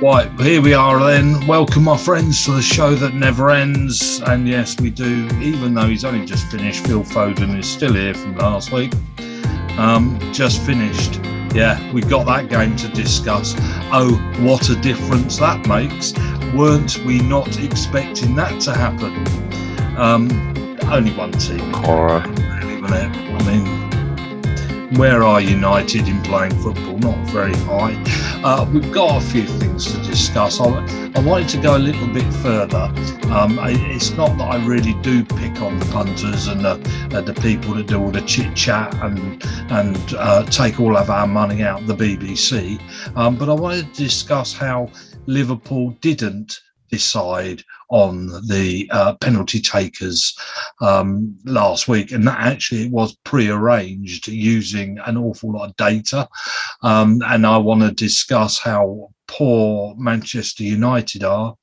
Right, here we are then. Welcome, my friends, to the show that never ends. And yes, we do, even though he's only just finished, Phil Foden is still here from last week. Just finished. Yeah, we've got that game to discuss. Oh, what a difference that makes. Weren't we not expecting that to happen? Only one team. Horror. Really, wasn't it? I mean, where are United in playing football? Not very high. We've got a few things to discuss. I wanted to go a little bit further. It's not that I really do pick on the punters and the people that do all the chit chat and take all of our money out of the BBC. But I wanted to discuss how Liverpool didn't decide on the penalty takers last week, and that actually was pre-arranged using an awful lot of data, and I want to discuss how poor Manchester United are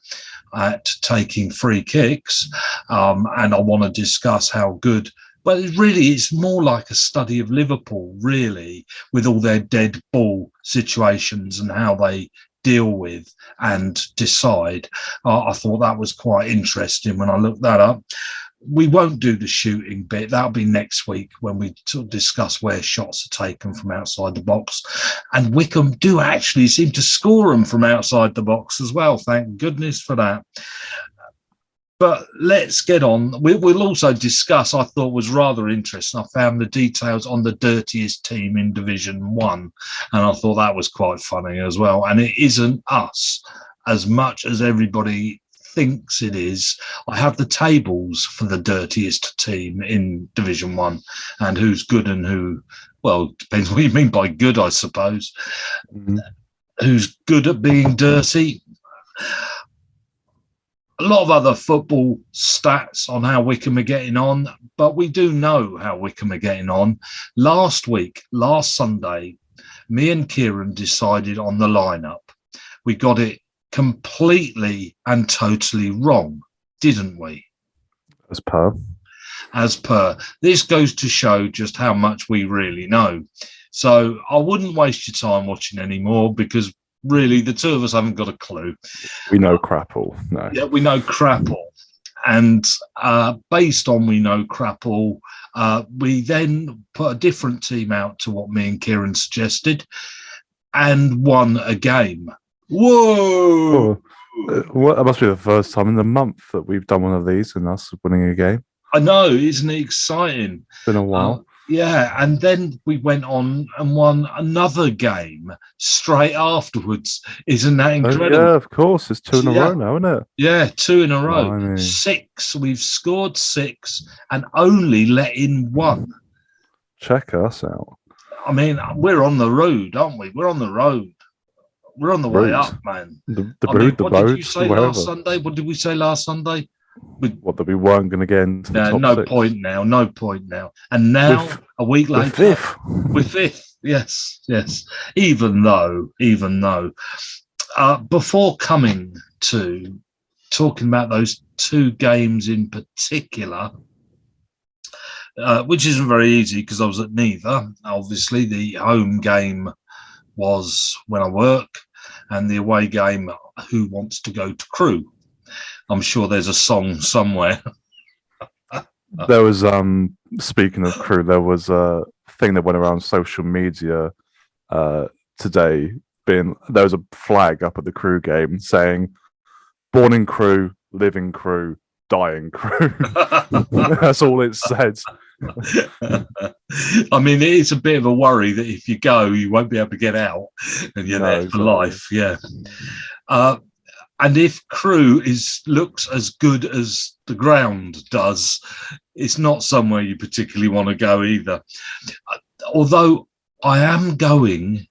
at taking free kicks, and I want to discuss how good, but it's more like a study of Liverpool, really, with all their dead ball situations and how they deal with and decide. I thought that was quite interesting when I looked that up. We won't do the shooting bit. That'll be next week when we discuss where shots are taken from outside the box. And Wycombe do actually seem to score them from outside the box as well. Thank goodness for that. But let's get on. We'll also discuss, I thought was rather interesting, I found the details on the dirtiest team in Division 1. And I thought that was quite funny as well. And it isn't us as much as everybody thinks it is. I have the tables for the dirtiest team in Division 1 and who's good and who, well, depends what you mean by good, I suppose. Mm-hmm. Who's good at being dirty. A lot of other football stats on how Wycombe are getting on, but we do know how Wycombe are getting on. Last Sunday, me and Kieran decided on the lineup. We got it completely and totally wrong, didn't we? As per. This goes to show just how much we really know. So I wouldn't waste your time watching anymore because really, the two of us haven't got a clue. We know crapple. No. Yeah, we know crapple. And based on we know crapple, we then put a different team out to what me and Kieran suggested and won a game. Whoa! Well, that must be the first time in the month that we've done one of these and us winning a game. I know, isn't it exciting? It's been a while. Yeah, and then we went on and won another game straight afterwards. Isn't that incredible? Yeah, of course. It's 2 in a row now, isn't it? Yeah, 2 in a row. Blimey. 6. We've scored 6 and only let in 1. Check us out. I mean, we're on the road, aren't we? We're on the road. We're on the way up, man. What did you say last Sunday? What did we say last Sunday? What, that we weren't going to get into the top 6? No point now. And now, a week later, we're 5th. Yes. Even though, before coming to talking about those 2 games in particular, which isn't very easy because I was at neither. Obviously, the home game was when I work, and the away game, Who Wants to Go to Crewe? I'm sure there's a song somewhere. There was, speaking of Crewe, there was a thing that went around social media today. There was a flag up at the Crewe game saying, "Born in Crewe, live in Crewe, die in Crewe." That's all it said. I mean, it is a bit of a worry that if you go, you won't be able to get out, and you're there for life. Yeah. And if Crewe looks as good as the ground does, it's not somewhere you particularly want to go either. Although I am going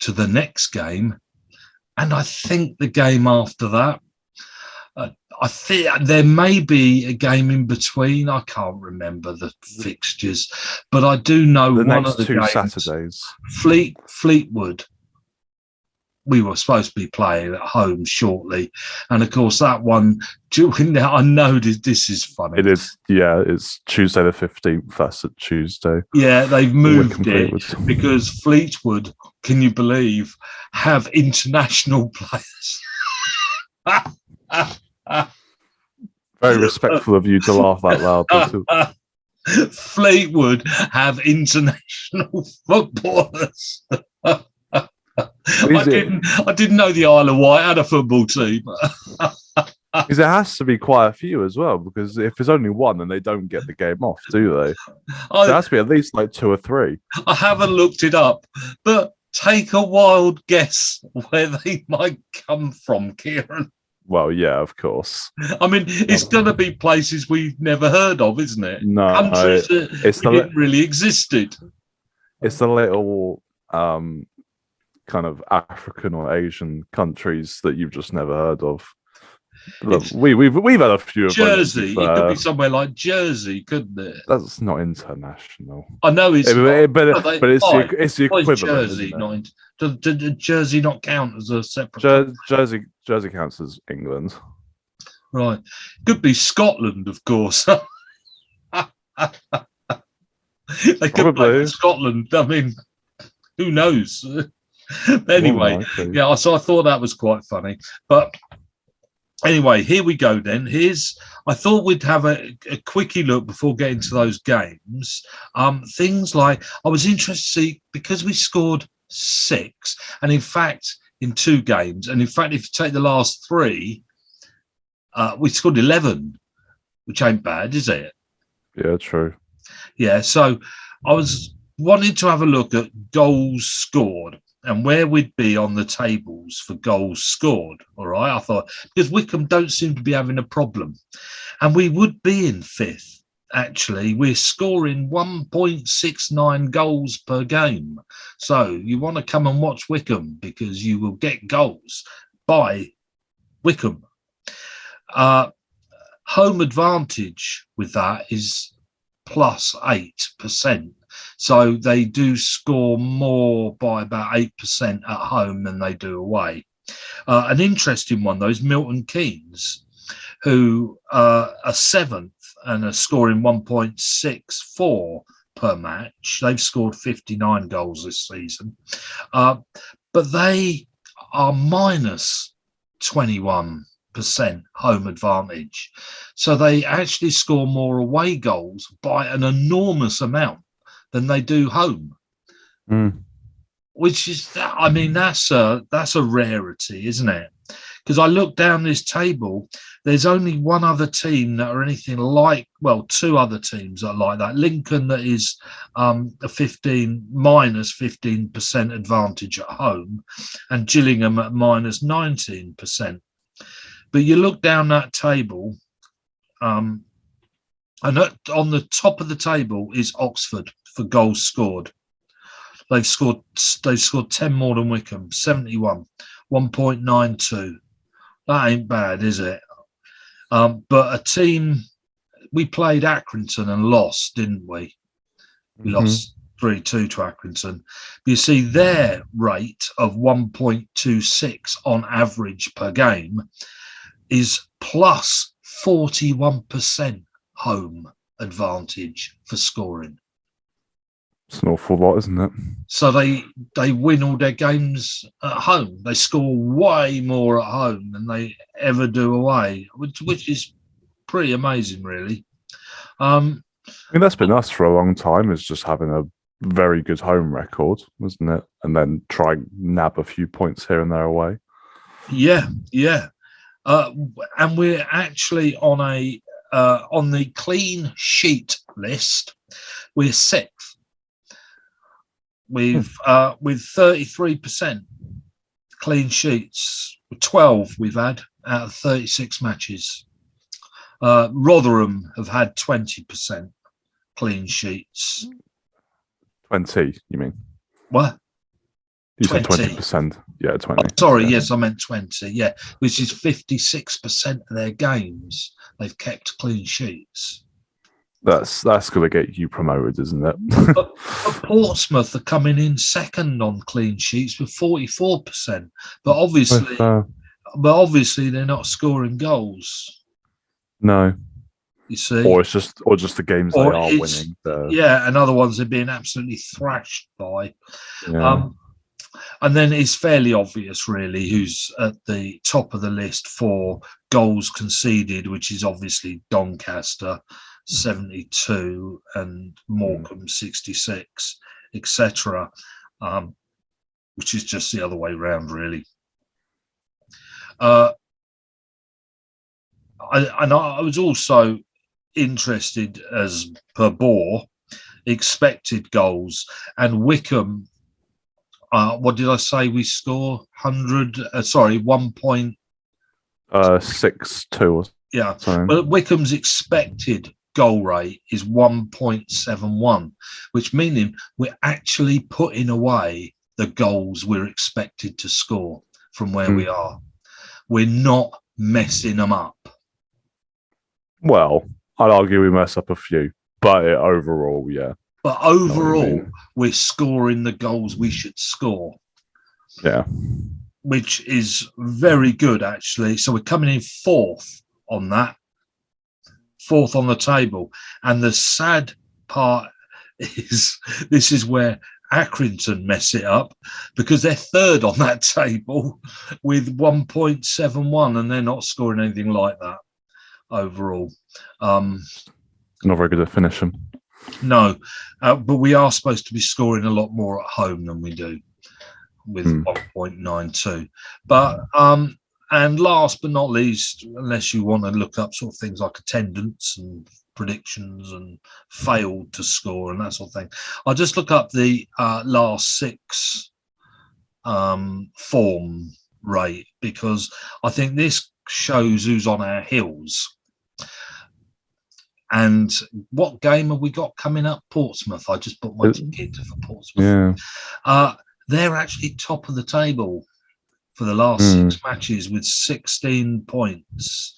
to the next game, and I think the game after that, I think there may be a game in between. I can't remember the fixtures, but I do know the one next of the 2 games, Saturdays. Fleetwood. We were supposed to be playing at home shortly, and of course that one. I know this is funny. It is, yeah. It's Tuesday the 15th. That's a Tuesday. Yeah, they've moved it because Fleetwood, can you believe, have international players. Very respectful of you to laugh out loud. Fleetwood have international footballers. I didn't know the Isle of Wight had a football team. Because there has to be quite a few as well, because if there's only one, then they don't get the game off, do they? There has to be at least like 2 or 3. I haven't looked it up, but take a wild guess where they might come from, Kieran. Well, yeah, of course. I mean, it's going to be places we've never heard of, isn't it? No, countries that didn't really existed. It's the little kind of African or Asian countries that you've just never heard of. Look, we've had a few of Jersey. It could be somewhere like Jersey, couldn't it? That's not international. I know it's but it's the equivalent. Jersey, does Jersey not count as a separate? Jersey counts as England. Right. Could be Scotland, of course. They could play Scotland. I mean, who knows? Anyway, yeah. So I thought that was quite funny, but. Anyway, here we go then. I thought we'd have a quickie look before getting to those games. Things like, I was interested to see, because we scored 6, and in fact, in 2 games, and in fact, if you take the last 3, we scored 11, which ain't bad, is it? Yeah, true. Yeah, so I was wanting to have a look at goals scored and where we'd be on the tables for goals scored, all right? I thought, because Wycombe don't seem to be having a problem. And we would be in 5th, actually. We're scoring 1.69 goals per game. So you want to come and watch Wycombe because you will get goals by Wycombe. Home advantage with that is plus 8%. So they do score more by about 8% at home than they do away. An interesting one, though, is Milton Keynes, who are 7th and are scoring 1.64 per match. They've scored 59 goals this season. But they are minus 21% home advantage. So they actually score more away goals by an enormous amount than they do home, which is, I mean, that's a rarity, isn't it? Because I look down this table, there's only one other team that are anything like, well, 2 other teams that are like that. Lincoln, that is minus 15% advantage at home, and Gillingham at minus 19%. But you look down that table, and on the top of the table is Oxford for goals scored. They've scored 10 more than Wycombe, 71, 1.92. That ain't bad, is it? But a team, we played Accrington and lost, didn't we? We lost 3-2 to Accrington. But you see, their rate of 1.26 on average per game is plus 41% home advantage for scoring. It's an awful lot, isn't it? So they win all their games at home. They score way more at home than they ever do away, which is pretty amazing, really. I mean, that's been us for a long time, is just having a very good home record, isn't it? And then try and nab a few points here and there away. Yeah. And we're actually on the clean sheet list. We're 6th. With 33% clean sheets. 12 we've had out of 36 matches. Rotherham have had 20% clean sheets. 20, you mean? What? You said 20%. Yeah, 20. Oh, sorry, yes, I meant 20. Yeah, which is 56% of their games they've kept clean sheets. That's going to get you promoted, isn't it? but Portsmouth are coming in 2nd on clean sheets with 44%. But obviously they're not scoring goals. No. You see, or just the games they are winning. Yeah, and other ones are being absolutely thrashed by. Yeah. And then it's fairly obvious, really, who's at the top of the list for goals conceded, which is obviously Doncaster, 72, and Morecambe, 66, etc., which is just the other way round, really. I was also interested, as per Bore, expected goals, and Wycombe. What did I say? We score 1.62. Yeah. Well, Wycombe's expected goal rate is 1.71, which meaning we're actually putting away the goals we're expected to score from where we are. We're not messing them up. Well, I'd argue we mess up a few, but overall, yeah. But overall, we're scoring the goals we should score. Yeah. Which is very good, actually. So we're coming in fourth on that, fourth on the table. And the sad part is this is where Accrington mess it up, because they're third on that table with 1.71, and they're not scoring anything like that overall. Not very good at finishing. No, but we are supposed to be scoring a lot more at home than we do, with 1.92. But and last but not least, unless you want to look up sort of things like attendance and predictions and failed to score and that sort of thing, I'll just look up the last 6 form rate, because I think this shows who's on our heels. And what game have we got coming up? Portsmouth. I just put my ticket for Portsmouth. Yeah. They're actually top of the table for the last 6 matches with 16 points.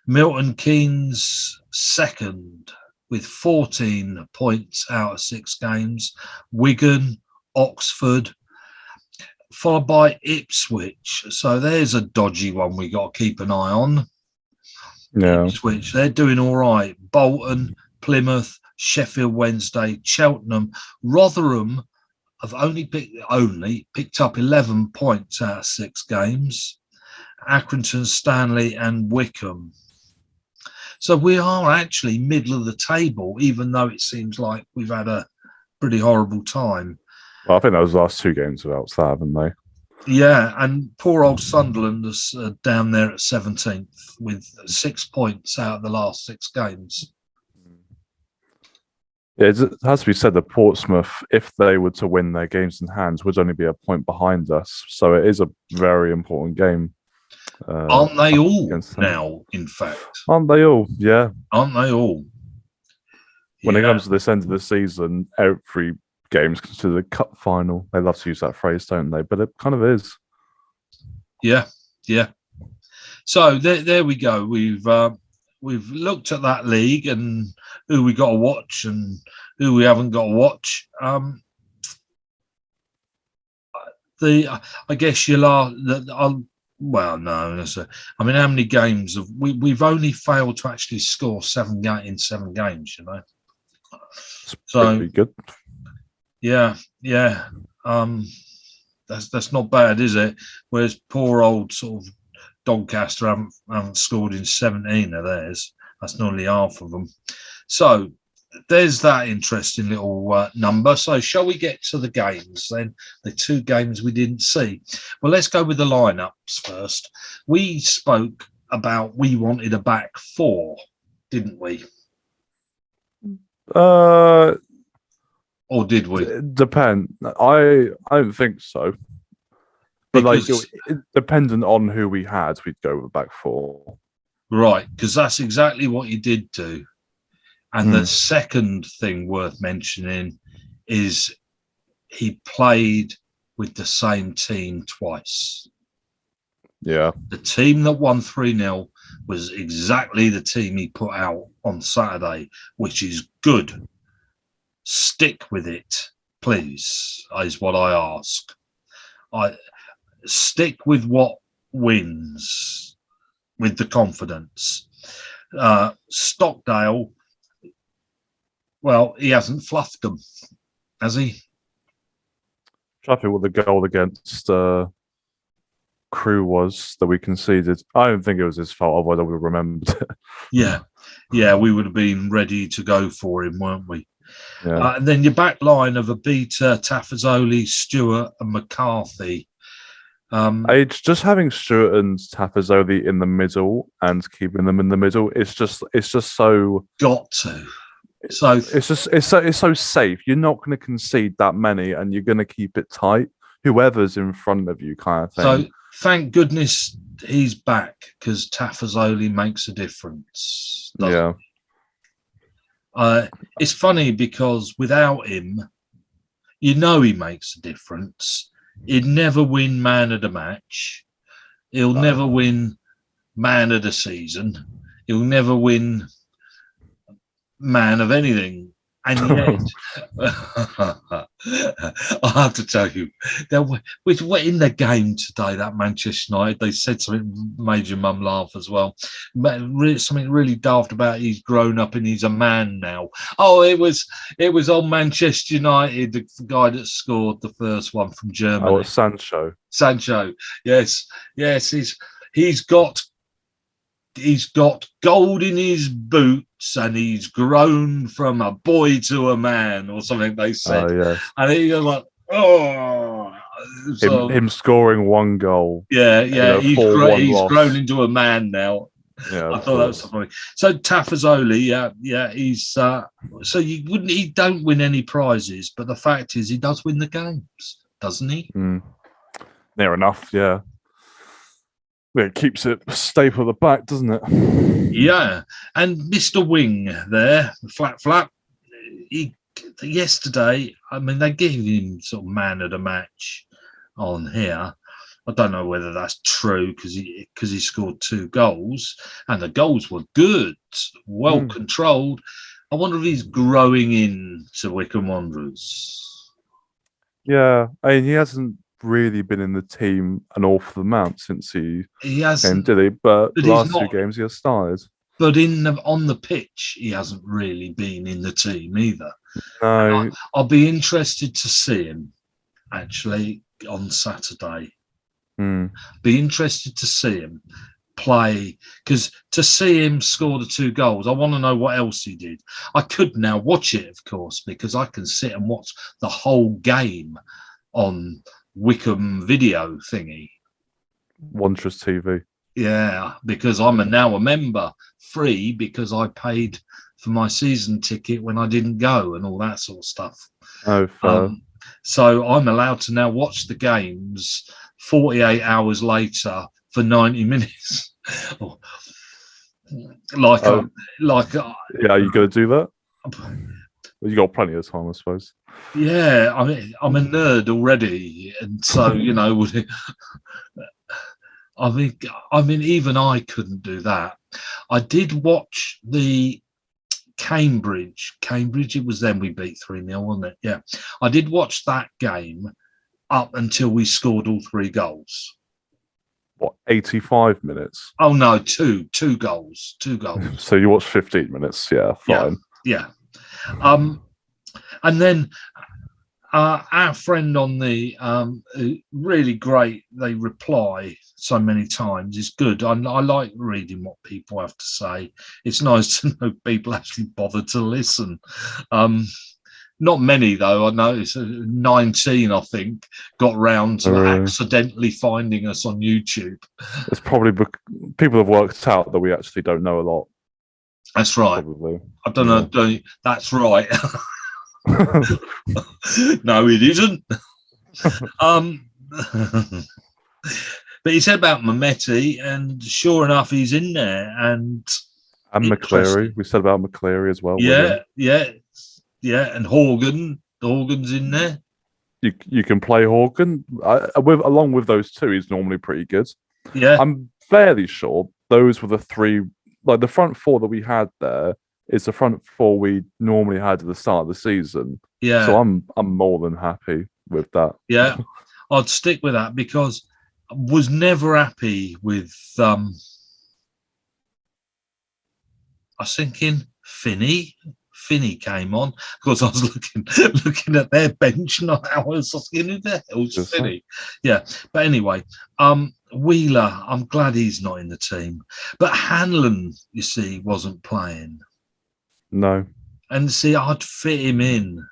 Milton Keynes second with 14 points out of 6 games. Wigan, Oxford, followed by Ipswich. So there's a dodgy one we got to keep an eye on. Yeah. Ipswich, they're doing all right. Bolton, Plymouth, Sheffield Wednesday, Cheltenham, Rotherham have only picked up 11 points out of 6 games. Accrington, Stanley, and Wycombe. So we are actually middle of the table, even though it seems like we've had a pretty horrible time. Well, I think those last 2 games without that, haven't they? Yeah, and poor old Sunderland is down there at 17th with 6 points out of the last 6 games. Yeah, it has to be said that Portsmouth, if they were to win their games in hand, would only be a point behind us. So it is a very important game. Aren't they all now, in fact? Aren't they all? Yeah. Aren't they all? When it comes to this end of the season, every game's considered a cup final. They love to use that phrase, don't they? But it kind of is. Yeah, yeah. So there we go. We've looked at that league and who we got to watch and who we haven't got to watch. I guess well, no. I mean, how many games have we've only failed to actually score 7 in 7 games? You know, so pretty good. Yeah. That's not bad, is it? Whereas poor old sort of Doncaster haven't scored in 17 of theirs. That's nearly half of them. So there's that interesting little number. So shall we get to the games then? The 2 games we didn't see. Well, let's go with the lineups first. We spoke about we wanted a back 4, didn't we? Or did we? Depend. I don't think so. But because, dependent on who we had, we'd go with back 4. Right, because that's exactly what you did do. And the second thing worth mentioning is he played with the same team twice. Yeah. The team that won 3-0 was exactly the team he put out on Saturday, which is good. Stick with it, please, is what I ask. Stick with what wins, with the confidence. Stockdale, well, he hasn't fluffed them, has he? Trying to think what the goal against Crewe was that we conceded. I don't think it was his fault, otherwise I would have remembered it. Yeah, we would have been ready to go for him, weren't we? Yeah. And then your back line of Abita, Tafazoli, Stewart, and McCarthy. It's just having Stewart and Tafazoli in the middle and keeping them in the middle. It's just so got to. So it's so safe. You're not going to concede that many, and you're going to keep it tight. Whoever's in front of you, kind of thing. So thank goodness he's back, because Tafazoli makes a difference. Yeah. It's funny because without him, he makes a difference. He'd never win man of the match. He'll never win man of the season. He'll never win man of anything. And yet, I have to tell you, which were in the game today, that Manchester United, they said something made your mum laugh as well. Something really daft about he's grown up and he's a man now. Oh, it was on Manchester United, the guy that scored the first one from Germany. Oh, it's Sancho. Sancho, yes, he's got gold in his boots and he's grown from a boy to a man, or something they said. Oh, yes. And he was like, oh. So, him scoring one goal. Yeah. He's grown into a man now. Yeah, I thought that was funny. So Tafazoli, he's so he don't win any prizes, but the fact is he does win the games, doesn't he? Near enough, yeah. It keeps it staple at the back, doesn't it? Yeah, and Mr. Wing there, Flap. Yesterday, I mean, they gave him sort of man of the match on here. I don't know whether that's true because he scored 2 goals and the goals were good, well controlled. I wonder if he's growing into Wycombe Wanderers. Yeah, I mean, he hasn't really been in the team an awful amount since he came, did he? But the last 2 games he has started. But on the pitch, he hasn't really been in the team either. No. I'll be interested to see him actually on Saturday. Be interested to see him play, because to see him score the 2 goals, I want to know what else he did. I could now watch it, of course, because I can sit and watch the whole game on Wycombe video thingy. Wondrous TV. Yeah, because I'm now a member, free, because I paid for my season ticket when I didn't go and all that sort of stuff. Oh, fair. So I'm allowed to now watch the games 48 hours later for 90 minutes. Yeah, you got to do that? You got plenty of time, I suppose. Yeah, I mean, I'm a nerd already, and so I mean, even I couldn't do that. I did watch the Cambridge. It was then we beat 3-0, wasn't it? Yeah, I did watch that game up until we scored all 3 goals. What, 85 minutes? Oh no, two goals. So you watched 15 minutes? Yeah, fine. Yeah. And then our friend on the really great, they reply so many times, is good. I like reading what people have to say. It's nice to know people actually bother to listen. Not many, though. I noticed 19, I think, got round to accidentally finding us on YouTube. It's probably people have worked out that we actually don't know a lot. That's right. Probably. I don't know. That's right. No, it isn't. But he said about Mehmeti, and sure enough, he's in there. And McCleary. We said about McCleary as well. Yeah, and Horgan's in there. You can play Horgan along with those 2. He's normally pretty good. Yeah, I'm fairly sure those were the 3. Like the front 4 that we had there is the front 4 we normally had at the start of the season. Yeah. So I'm more than happy with that. Yeah, I'd stick with that because I was never happy with. I was thinking Finney came on because I was looking at their bench, and I was asking, who the hell's Finney? Yeah, but anyway, Wheeler, I'm glad he's not in the team. But Hanlon, you see, wasn't playing. No. And see, I'd fit him in.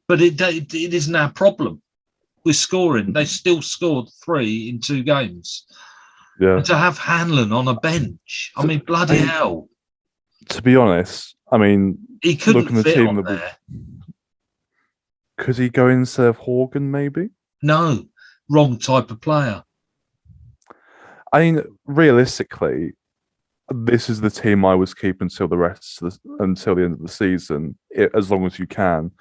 But it isn't our problem. We're scoring. They still scored 3 in 2 games. Yeah. And to have Hanlon on a bench, I mean, bloody hell. To be honest, I mean, he couldn't fit on there. Could he go instead of Horgan, maybe? No, wrong type of player. I mean, realistically, this is the team I was keeping until until the end of the season, as long as you can.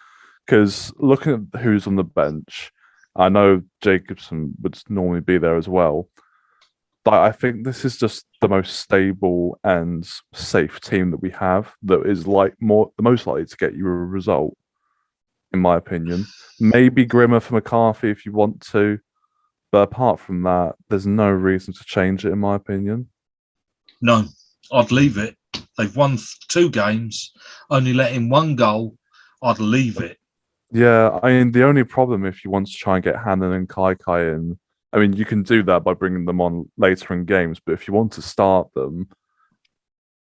Because looking at who's on the bench, I know Jacobson would normally be there as well. But I think this is just the most stable and safe team that we have that is the most likely to get you a result, in my opinion. Maybe Grimmer for McCarthy if you want to. But apart from that, there's no reason to change it, in my opinion. No, I'd leave it. They've won 2 games, only let in 1 goal. I'd leave it. Yeah, I mean, the only problem if you want to try and get Hannon and Kai in, I mean, you can do that by bringing them on later in games, but if you want to start them,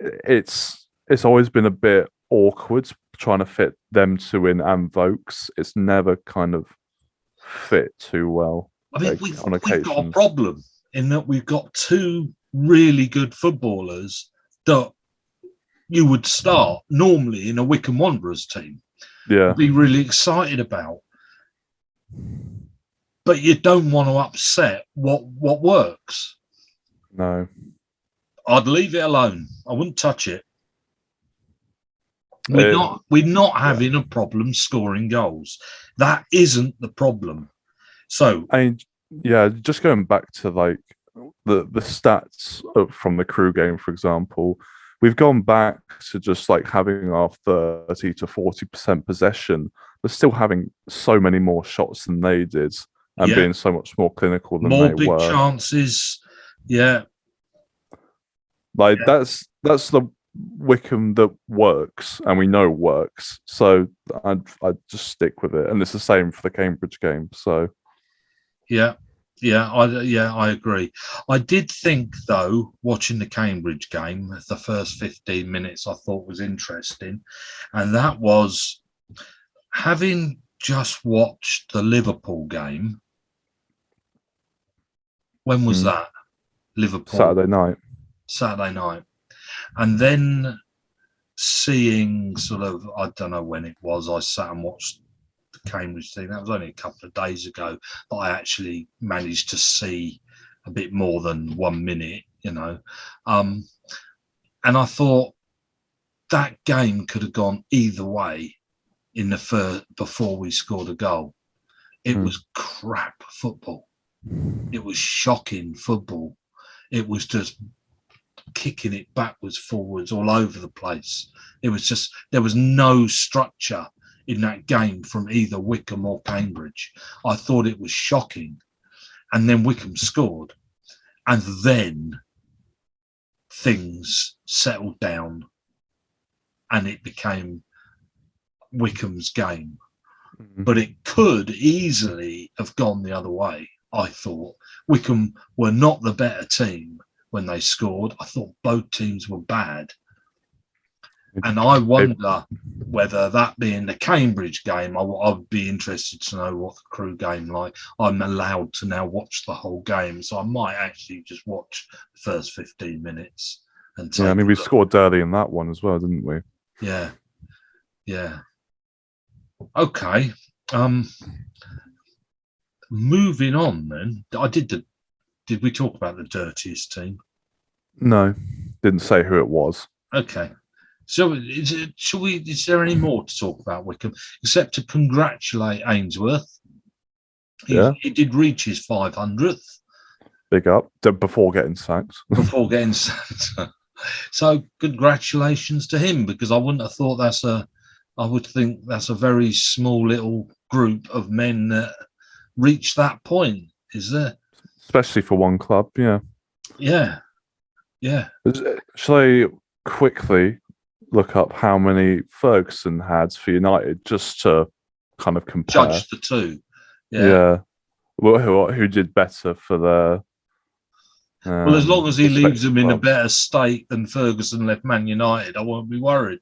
it's always been a bit awkward trying to fit them 2 in and Vokes. It's never kind of fit too well. I mean, we've got a problem in that we've got 2 really good footballers that you would start normally in a Wycombe Wanderers team. Yeah. Be really excited about. But you don't want to upset what works. No. I'd leave it alone. I wouldn't touch it. We're not having a problem scoring goals. That isn't the problem. So I mean, yeah, just going back to like the stats from the Crewe game, for example, we've gone back to just like having our 30 to 40% possession, but still having so many more shots than they did and being so much more clinical than they were. More big chances. Yeah. Like that's the Wycombe that works, and we know works. So I'd just stick with it, and it's the same for the Cambridge game. So I agree. I did think though, watching the Cambridge game, the first 15 minutes I thought was interesting, and that was having just watched the Liverpool game. When was that? Liverpool Saturday night. And then seeing sort of, I don't know when it was, I sat and watched the Cambridge thing. That was only a couple of days ago, but I actually managed to see a bit more than 1 minute, you know. And I thought that game could have gone either way in the before we scored a goal. It was crap football. It was shocking football. It was just kicking it backwards, forwards, all over the place. It was just, there was no structure in that game from either Wycombe or Cambridge. I thought it was shocking. And then Wycombe scored. And then things settled down and it became Wycombe's game. But it could easily have gone the other way, I thought. Wycombe were not the better team when they scored. I thought both teams were bad. And I wonder whether that being the Cambridge game, I would be interested to know what the Crewe game like. I'm allowed to now watch the whole game, so I might actually just watch the first 15 minutes. And I mean, we scored early in that one as well, didn't we? Yeah. Okay. Moving on then. Did we talk about the dirtiest team? No, didn't say who it was. Okay. So, is there any more to talk about Wycombe except to congratulate Ainsworth? He did reach his 500th. Big up before getting sacked. So, congratulations to him, because I wouldn't have thought I would think that's a very small little group of men that reach that point. Is there? Especially for one club, yeah. Yeah. Shall I quickly look up how many Ferguson had for United just to kind of compare. Judge the two. Yeah. Well, who did better for their? Well, as long as he leaves them in a clubs. better state than Ferguson left Man United, I won't be worried.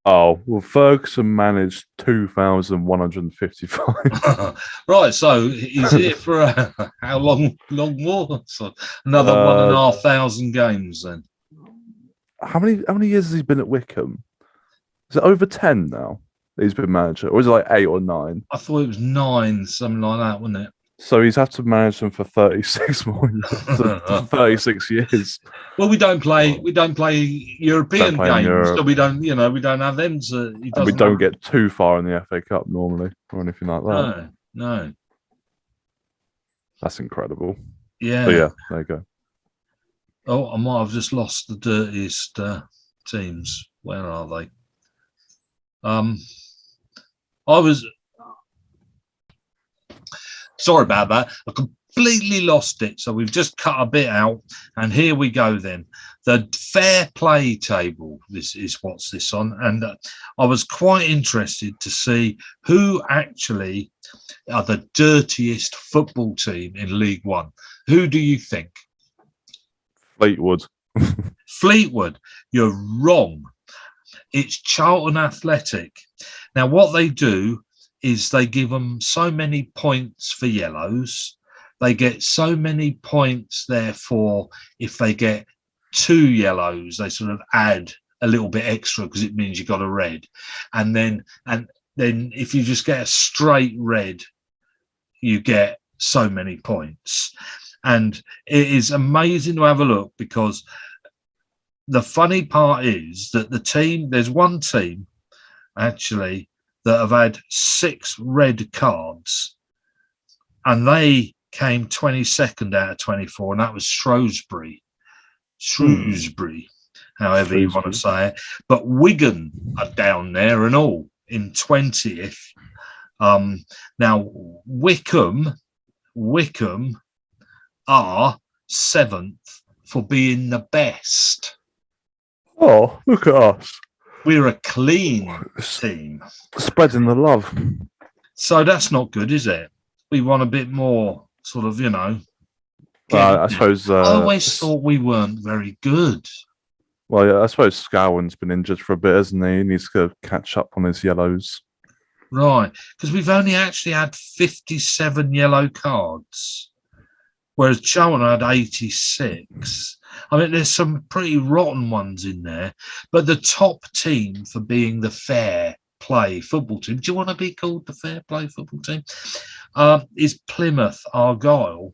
Oh, well, Ferguson managed 2,155. Right, so he's here for how long more? So another 1,500 games then. How many years has he been at Wycombe? Is it over 10 now? He's been manager, or is it like 8 or 9? I thought it was 9, something like that, wasn't it? So he's had to manage them for 36 more years, 36 years. Well, we don't play European games, so we don't have them to. We don't get too far in the FA Cup normally, or anything like that. No. That's incredible. Yeah. But yeah, there you go. Oh, I might have just lost the dirtiest teams. Where are they? I was sorry about that. I completely lost it. So we've just cut a bit out, and here we go then. The fair play table. This is what's this on, and I was quite interested to see who actually are the dirtiest football team in League One. Who do you think? Fleetwood. Fleetwood. You're wrong. It's Charlton Athletic. Now, what they do is they give them so many points for yellows. They get so many points, therefore, if they get 2 yellows, they sort of add a little bit extra because it means you got a red. And then if you just get a straight red, you get so many points. And it is amazing to have a look, because the funny part is that there's one team actually that have had 6 red cards, and they came 22nd out of 24, and that was Shrewsbury, however you want to say it. But Wigan are down there and all in 20th. Now Wycombe are 7th for being the best. Oh, look at us. We're a clean team. Spreading the love. So that's not good, is it? We want a bit more sort of, I suppose... I always thought we weren't very good. Well, yeah, I suppose Scowen's been injured for a bit, hasn't he? He needs to catch up on his yellows. Right, because we've only actually had 57 yellow cards, whereas Charlton had 86. I mean, there's some pretty rotten ones in there, but the top team for being the fair play football team, do you want to be called the fair play football team, is Plymouth Argyle,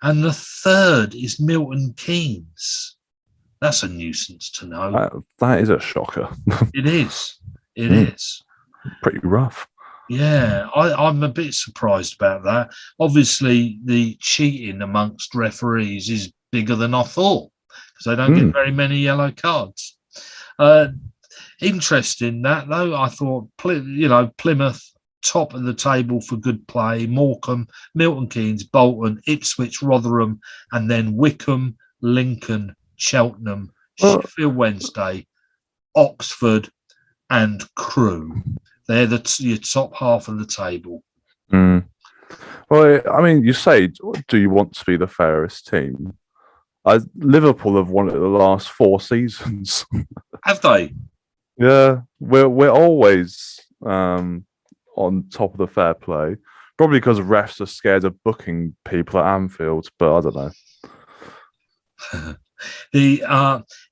and the 3rd is Milton Keynes. That's a nuisance to know. That is a shocker. It is. It is. Pretty rough. Yeah, I'm a bit surprised about that. Obviously, the cheating amongst referees is bigger than I thought, because they don't get very many yellow cards. Interesting that, though. I thought, Plymouth, top of the table for good play, Morecambe, Milton Keynes, Bolton, Ipswich, Rotherham, and then Wycombe, Lincoln, Cheltenham, Sheffield Wednesday, Oxford, and Crewe. They're your top half of the table. Well, I mean, you say, do you want to be the fairest team? Liverpool have won it the last 4 seasons. Have they? Yeah, we're always on top of the fair play. Probably because refs are scared of booking people at Anfield, but I don't know.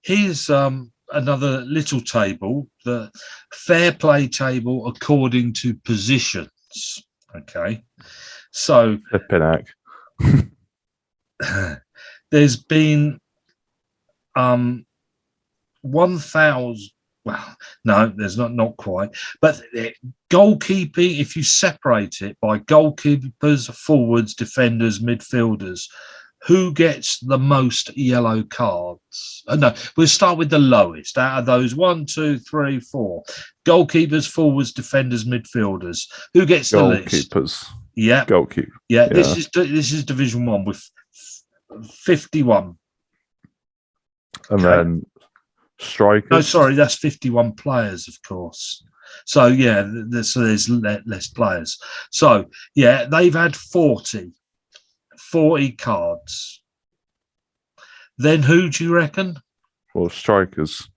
Here's another little table, the fair play table according to positions. Okay, so there's been 1,000. Well, no, there's not quite. But goalkeeping, if you separate it by goalkeepers, forwards, defenders, midfielders, who gets the most yellow cards? No, we'll start with the lowest. Out of those, 1, 2, 3, 4. Goalkeepers, forwards, defenders, midfielders. Who gets the least? Goalkeepers. Yeah. Goalkeeper. Yeah, this is Division 1 with 51. And then Strikers? No, sorry, that's 51 players, of course. So, yeah, there's less players. So, yeah, they've had 40 cards. Then who do you reckon? Well, strikers.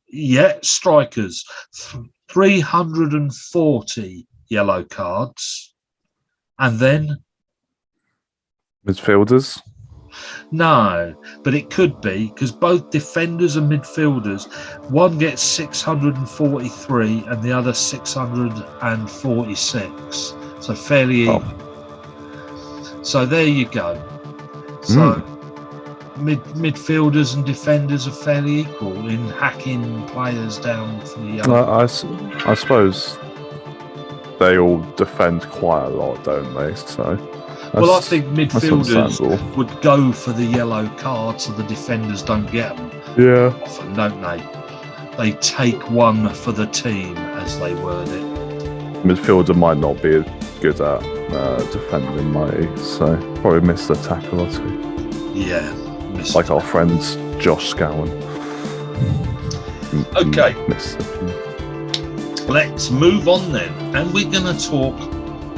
Yeah, strikers. 340 yellow cards. And then? Midfielders? No, but it could be, because both defenders and midfielders, one gets 643 and the other 646. So fairly even. So there you go. So midfielders and defenders are fairly equal in hacking players down for the yellow. I suppose they all defend quite a lot, don't they? So. Well, I think midfielders would go for the yellow card so the defenders don't get them. Yeah. Often, don't they? They take one for the team, as they word it. Midfielder might not be good at defending, might he? So probably missed a tackle or two. Yeah. Like our friends Josh Scowen. Okay. Let's move on then. And we're going to talk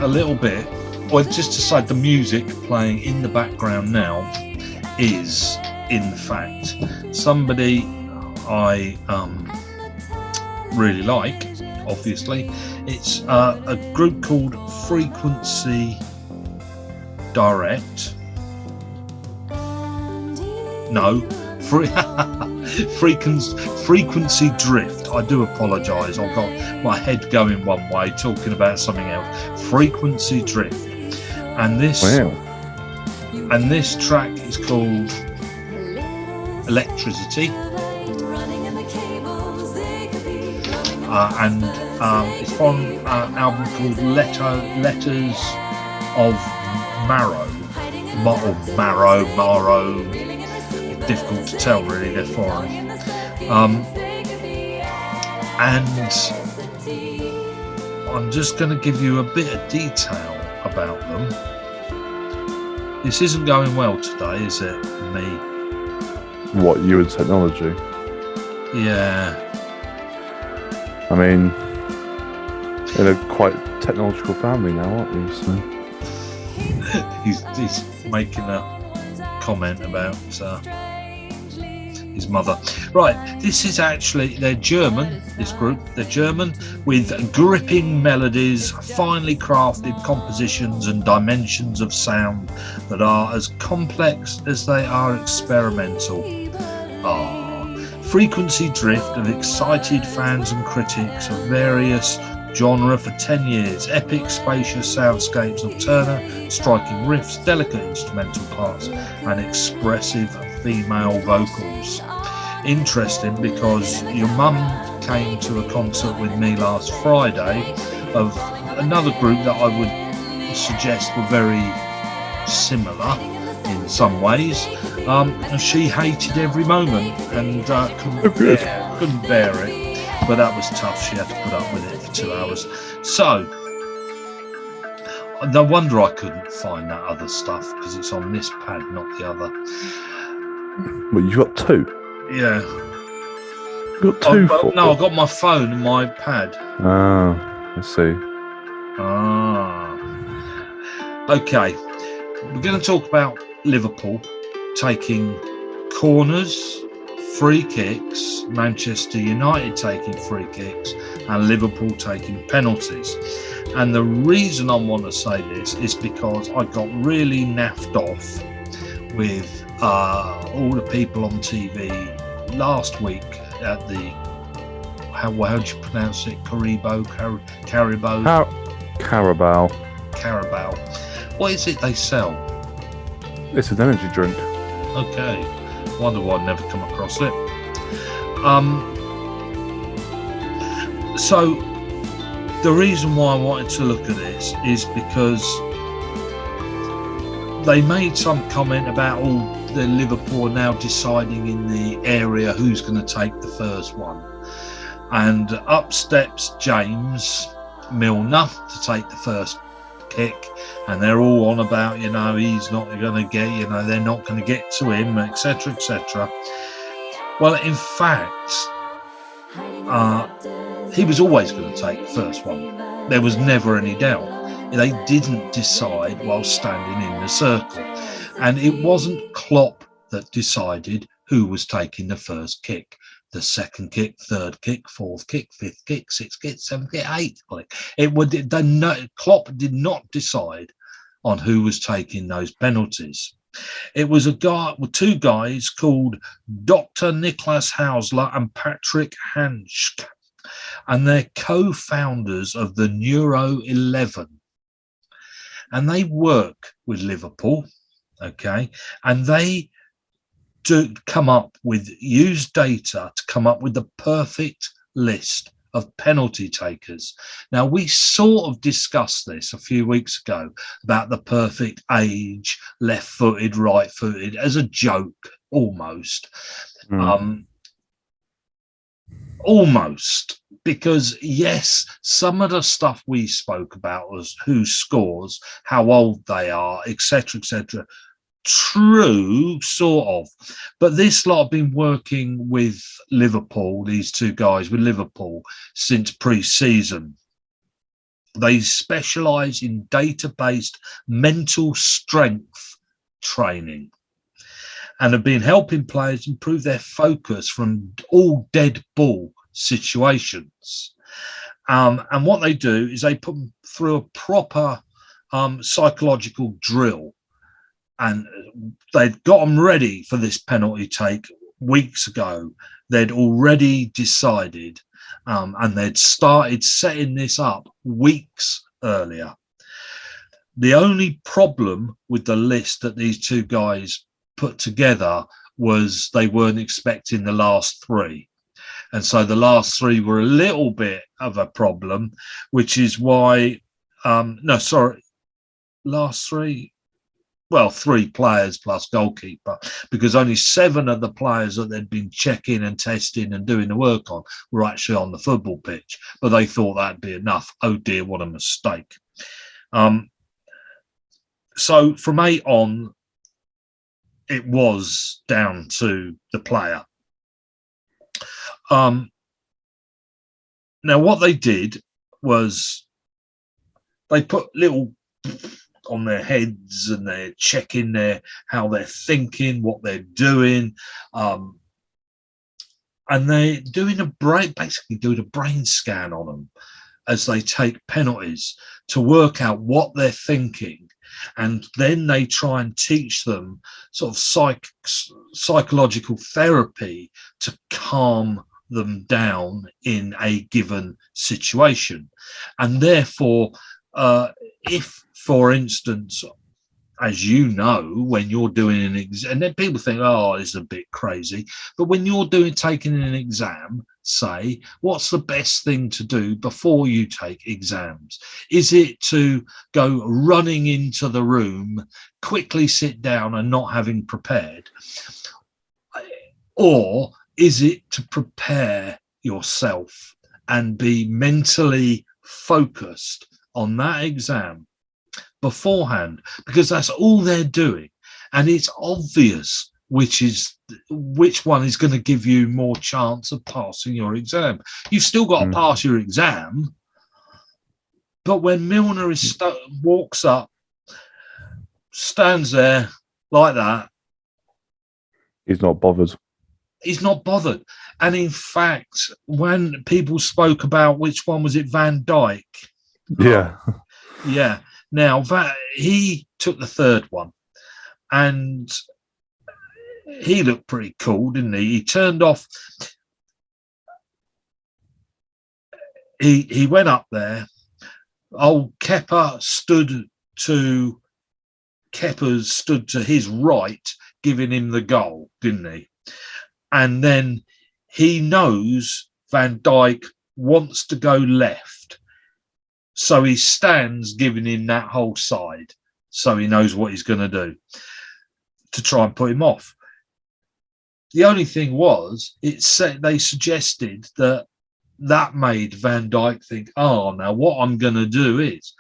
a little bit. Well, just to say, the music playing in the background now is, in fact, somebody I really like, obviously. It's a group called Frequency Direct. No, Frequency Drift. I do apologise. I've got my head going one way, talking about something else. Frequency Drift. And this track is called Electricity, and it's from an album called Letters of Marrow. Marrow. It's difficult to tell, really. They're foreign. And I'm just going to give you a bit of detail about them. This isn't going well today, is it? Me. What, you and technology? Yeah. I mean, in a quite technological family now, aren't you? So. he's making a comment about his mother. Right, this is actually, they're German, this group. They're German with gripping melodies, finely crafted compositions and dimensions of sound that are as complex as they are experimental. Frequency Drift have excited fans and critics of various genre for 10 years. Epic, spacious soundscapes of Turner, striking riffs, delicate instrumental parts and expressive female vocals. Interesting, because your mum came to a concert with me last Friday of another group that I would suggest were very similar in some ways. She hated every moment and couldn't bear it, but that was tough. She had to put up with it for 2 hours. So no wonder I couldn't find that other stuff, because it's on this pad, not the other. Well, you got two? Yeah. You got two? No, I've got my phone and my pad. Ah, I see. Okay. We're going to talk about Liverpool taking corners, free kicks, Manchester United taking free kicks, and Liverpool taking penalties. And the reason I want to say this is because I got really naffed off with all the people on TV last week at the how do you pronounce it? Carabao. What is it they sell? It's an energy drink. Okay, wonder why I've never come across it. So the reason why I wanted to look at this is because they made some comment about the Liverpool now deciding in the area who's going to take the first one, and up steps James Milner to take the first kick, and they're all on about, he's not going to get, they're not going to get to him, etc., etc. Well, in fact, he was always going to take the first one. There was never any doubt. They didn't decide while standing in the circle. And it wasn't Klopp that decided who was taking the first kick, the second kick, third kick, fourth kick, fifth kick, sixth kick, seventh kick, eighth kick. Klopp did not decide on who was taking those penalties. It was two guys called Dr. Nicholas Hausler and Patrick Hanschke, and they're co-founders of the Neuro 11. And they work with Liverpool, okay? And they use data to come up with the perfect list of penalty takers. Now, we sort of discussed this a few weeks ago about the perfect age, left-footed, right-footed, as a joke, almost. Almost, because yes, some of the stuff we spoke about was who scores, how old they are, etc., etc. True, sort of, but this lot have been working with Liverpool, these two guys with Liverpool, since pre-season. They specialise in data-based mental strength training and have been helping players improve their focus from all dead ball situations. And what they do is they put them through a proper psychological drill. And they'd got them ready for this penalty take weeks ago. They'd already decided and they'd started setting this up weeks earlier. The only problem with the list that these two guys put together was they weren't expecting the last three. And so the last three were a little bit of a problem, which is why, last three, well, 3 players plus goalkeeper, because only 7 of the players that they'd been checking and testing and doing the work on were actually on the football pitch. But they thought that'd be enough. Oh dear, what a mistake. So from 8 on, it was down to the player. Now, what they did was they put little on their heads and they're checking how they're thinking, what they're doing, and they're doing basically doing a brain scan on them as they take penalties to work out what they're thinking. And then they try and teach them sort of psychological therapy to calm them down in a given situation. And therefore, if, for instance, as you know, when you're doing an exam, and then people think, oh, this is a bit crazy. But when you're taking an exam, say, what's the best thing to do before you take exams? Is it to go running into the room, quickly sit down and not having prepared? Or is it to prepare yourself and be mentally focused on that exam beforehand? Because that's all they're doing, and it's obvious which one is going to give you more chance of passing your exam. You've still got to pass your exam, but when Milner walks up, stands there like that, he's not bothered. He's not bothered. And in fact, when people spoke about which one was it, Van Dyke? Yeah. Yeah. Now, he took the third one, and he looked pretty cool, didn't he? He turned off. He went up there. Old Kepa stood to his right, giving him the goal, didn't he? And then he knows Van Dyke wants to go left. So he stands giving him that whole side. So he knows what he's going to do to try and put him off. The only thing was, they suggested that made Van Dyke think, oh, now what I'm going to do is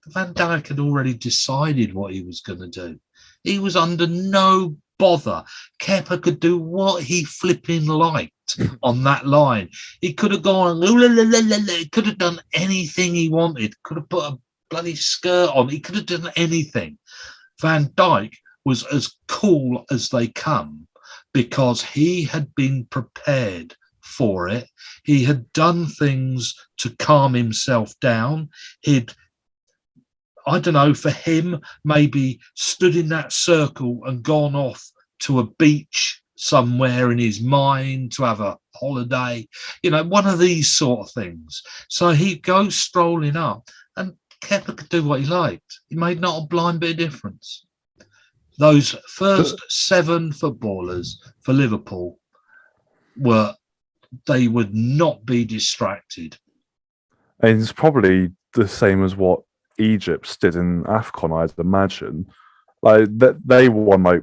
Van Dijk had already decided what he was going to do. He was under no bother. Kepa could do what he flipping liked on that line. He could have gone, he could have done anything he wanted. Could have put a bloody skirt on. He could have done anything. Van Dijk was as cool as they come because he had been prepared for it. He had done things to calm himself down. He'd, I don't know, for him, maybe stood in that circle and gone off to a beach somewhere in his mind to have a holiday, one of these sort of things. So he'd go strolling up and Kepa could do what he liked. He made not a blind bit of difference. Those first 7 footballers for Liverpool they would not be distracted. And it's probably the same as what Egypt did in AFCON, I'd imagine. Like that, they won like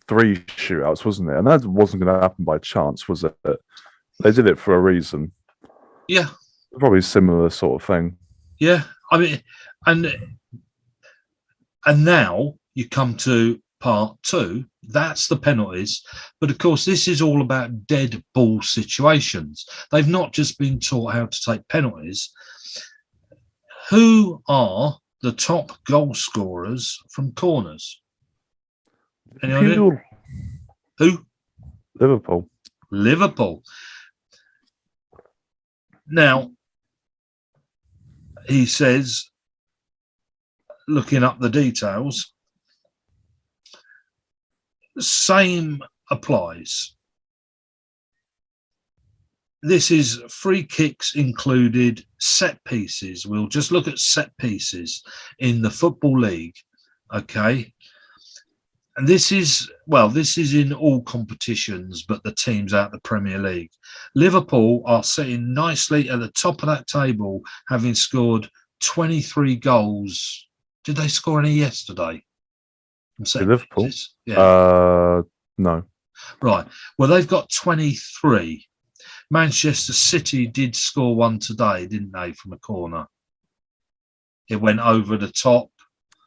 3 shootouts, wasn't it? And that wasn't going to happen by chance, was it? They did it for a reason. Yeah, probably a similar sort of thing. Yeah, I mean, and now you come to part 2. That's the penalties, but of course this is all about dead ball situations. They've not just been taught how to take penalties. Who are the top goal scorers from corners? Any idea? Who? Liverpool. Now, he says, looking up the details, the same applies. This is free kicks included, set pieces. We'll just look at set pieces in the Football League, okay? And this is in all competitions, but the teams out the Premier League. Liverpool are sitting nicely at the top of that table, having scored 23 goals. Did they score any yesterday? Liverpool? Yeah. No. Right. Well, they've got 23. Manchester City did score one today, didn't they, from a corner? It went over the top.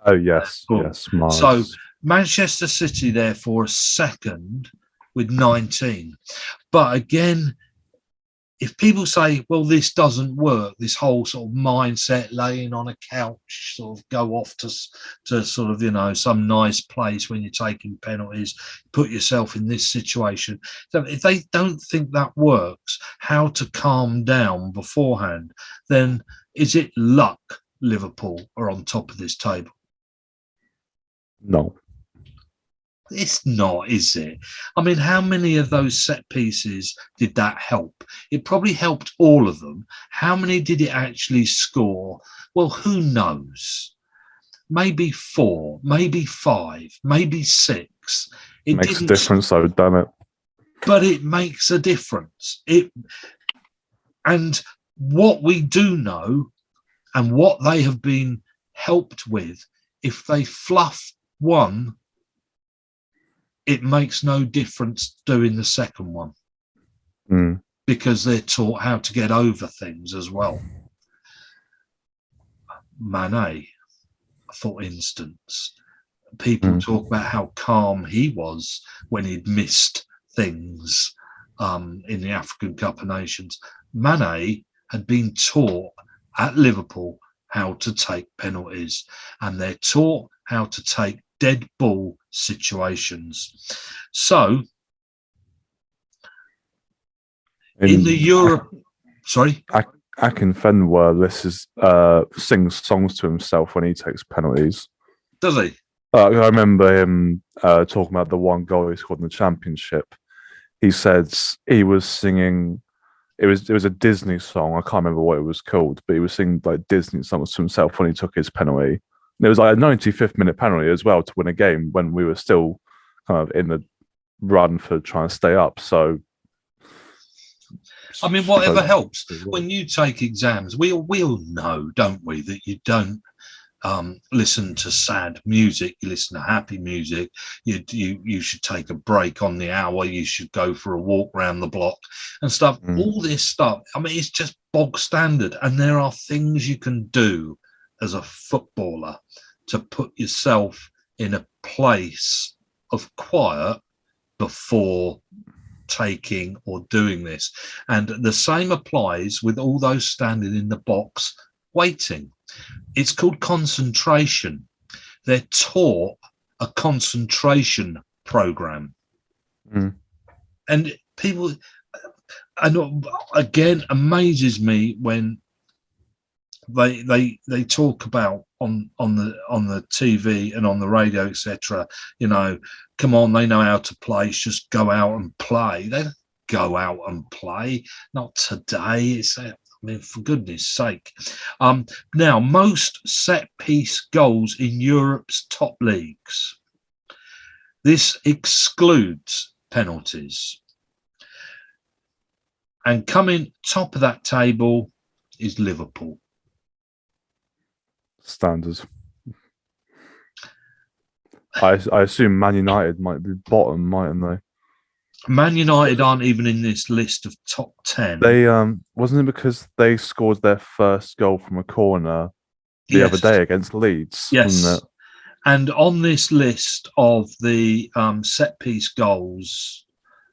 Oh, yes. Yes. Mars. So Manchester City, therefore, are second with 19. But again, if people say, well, this doesn't work, this whole sort of mindset, laying on a couch, sort of go off to sort of, some nice place when you're taking penalties, put yourself in this situation. So if they don't think that works, how to calm down beforehand, then is it luck Liverpool are on top of this table? No. It's not, is it? I mean, how many of those set pieces did that help? It probably helped all of them. How many did it actually score? Well, who knows? Maybe 4, maybe 5, maybe 6. It makes a difference, though, doesn't it? But it makes a difference. And what we do know, and what they have been helped with, if they fluff one, it makes no difference doing the second one because they're taught how to get over things as well. Mane, for instance, people talk about how calm he was when he'd missed things in the African Cup of Nations. Mane had been taught at Liverpool how to take penalties, and they're taught how to take dead ball situations. So in the Europe, Akinfenwa, this is sings songs to himself when he takes penalties. Does he? I remember him talking about the one goal he scored in the Championship. He said he was singing. It was a Disney song. I can't remember what it was called, but he was singing like Disney songs to himself when he took his penalty. And it was like a 95th minute penalty as well to win a game when we were still kind of in the run for trying to stay up. So, I mean, whatever helps. When you take exams, we all know, don't we, that you don't listen to sad music. You listen to happy music. You should take a break on the hour. You should go for a walk around the block and stuff. All this stuff. I mean, it's just bog standard, and there are things you can do as a footballer to put yourself in a place of quiet before taking or doing this. And the same applies with all those standing in the box waiting. It's called concentration. They're taught a concentration program. And people, I know, again, amazes me when they talk about on the TV and on the radio, etc. You know, come on, they know how to play. It's just go out and play. They don't go out and play. Not today. It's, I mean, for goodness sake. Now, most set piece goals in Europe's top leagues. This excludes penalties. And coming top of that table is Liverpool. Standards. I assume Man United might be bottom, mightn't they? Man United aren't even in this list of top 10. They wasn't it because they scored their first goal from a corner the other day against Leeds? Yes. Wasn't it? And on this list of the set piece goals,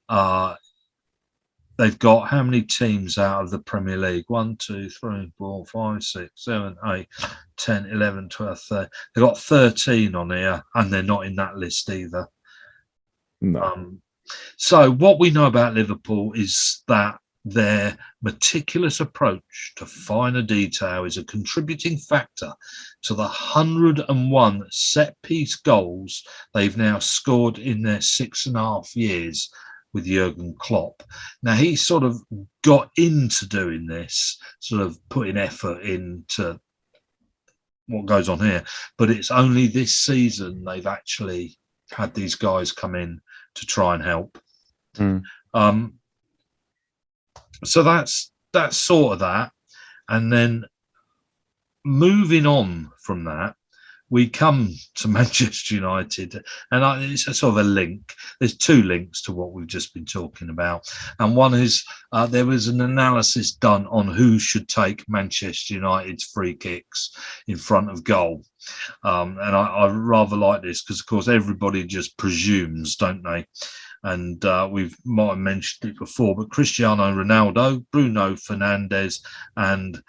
they've got how many teams out of the Premier League? 1, 2, 3, 4, 5, 6, 7, 8, 10, 11, 12, 13. They've got 13 on here, and they're not in that list either. No. So what we know about Liverpool is that their meticulous approach to finer detail is a contributing factor to the 101 set-piece goals they've now scored in their 6.5 years with Jurgen Klopp. Now, he sort of got into doing this, sort of putting effort into what goes on here, but it's only this season they've actually had these guys come in to try and help. So that's sort of that. And then moving on from that, we come to Manchester United, and it's a sort of a link. There's two links to what we've just been talking about. And one is there was an analysis done on who should take Manchester United's free kicks in front of goal. And I rather like this because, of course, everybody just presumes, don't they? And we might have mentioned it before, but Cristiano Ronaldo, Bruno Fernandes, and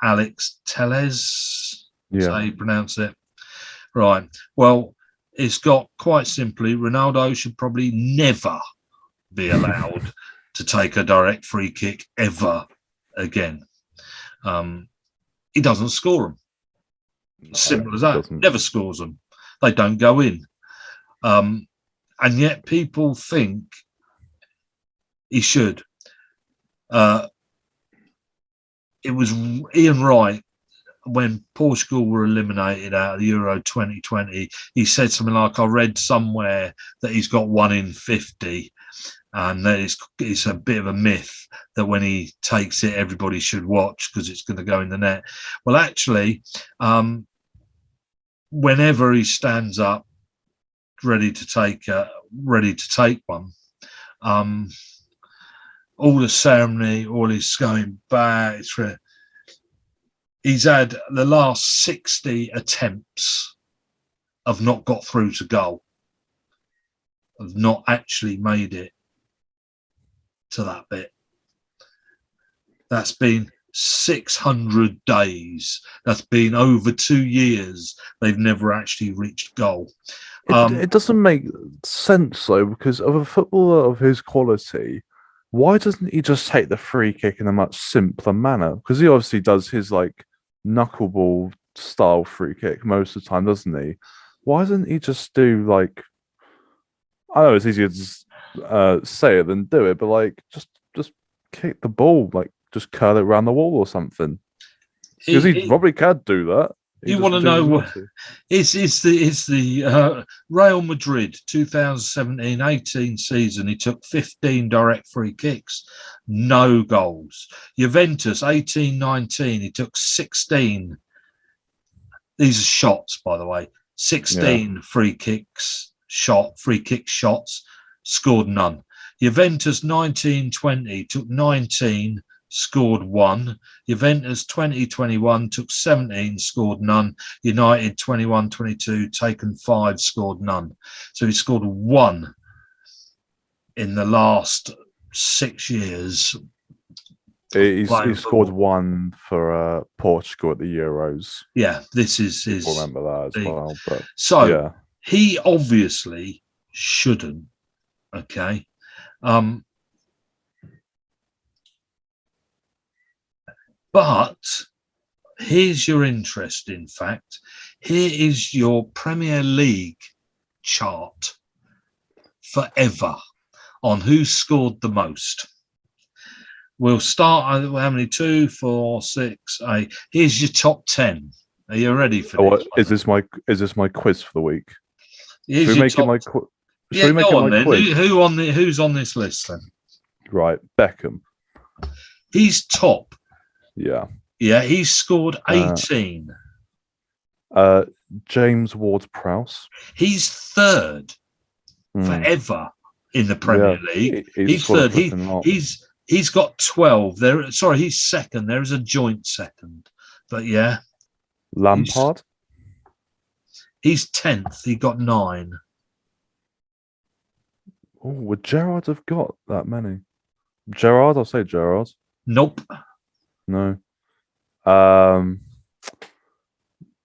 Alex Telles, that's how you pronounce it. Right. Well, it's got quite simply, Ronaldo should probably never be allowed to take a direct free kick ever again. He doesn't score them. Simple as that. Never scores them. They don't go in. And yet people think he should. It was Ian Wright, when Portugal were eliminated out of the Euro 2020, he said something like, I read somewhere that he's got 1 in 50, and that it's a bit of a myth that when he takes it, everybody should watch because it's going to go in the net. Well, actually, whenever he stands up, ready to take one, all the ceremony, all his going back, he's had the last 60 attempts have not got through to goal, have not actually made it to that bit. That's been 600 days. That's been over 2 years. They've never actually reached goal. It doesn't make sense, though, because of a footballer of his quality, why doesn't he just take the free kick in a much simpler manner? Because he obviously does his, like, knuckleball style free kick most of the time, doesn't he? Why doesn't he just do, like, I know it's easier to just, say it than do it, but like just kick the ball, like just curl it around the wall or something. Because he probably can do that. You want to know what? It's the Real Madrid 2017-18 season. He took 15 direct free kicks, no goals. Juventus 18-19. He took 16. These are shots, by the way. 16 free kick shots, scored none. Juventus 19-20 took 19, scored 1. Juventus 2021 took 17, scored none. United 21-22 taken 5, scored none. So he scored 1 in the last 6 years. He scored 1 for Portugal at the Euros. Yeah, this is his. I remember that as well. But so yeah. He obviously shouldn't. Okay. But here's your interesting fact. Here is your Premier League chart forever on who scored the most. We'll start, how many? 2, 4, 6, 8. Here's your top 10. Are you ready for this? Is this my quiz for the week? Should we make it my quiz? Yeah, go on then. Who's on this list then? Right, Beckham. He's top. Yeah. Yeah, he's scored 18. James Ward-Prowse. He's third forever in the Premier League. He's third. He's got 12. He's second. There is a joint second. But yeah. Lampard. He's 10th. He got 9. Oh, would Gerrard have got that many? Gerrard? I'll say Gerrard. Nope. No.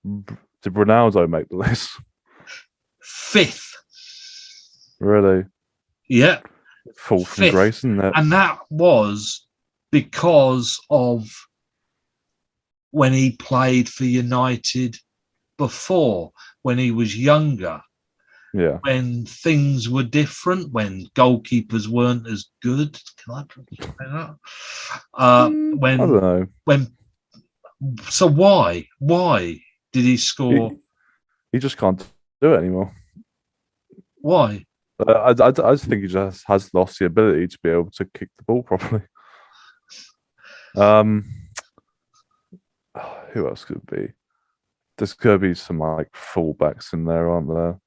Did Ronaldo make the list? 5th. Really? Yeah. Fall from grace, isn't it? And that was because of when he played for United before, when he was younger. Yeah. When things were different, when goalkeepers weren't as good. Can I say that? I don't know. So why did he score? He just can't do it anymore. Why? I just think he just has lost the ability to be able to kick the ball properly. Who else could it be? There's got to be some like fullbacks in there, aren't there?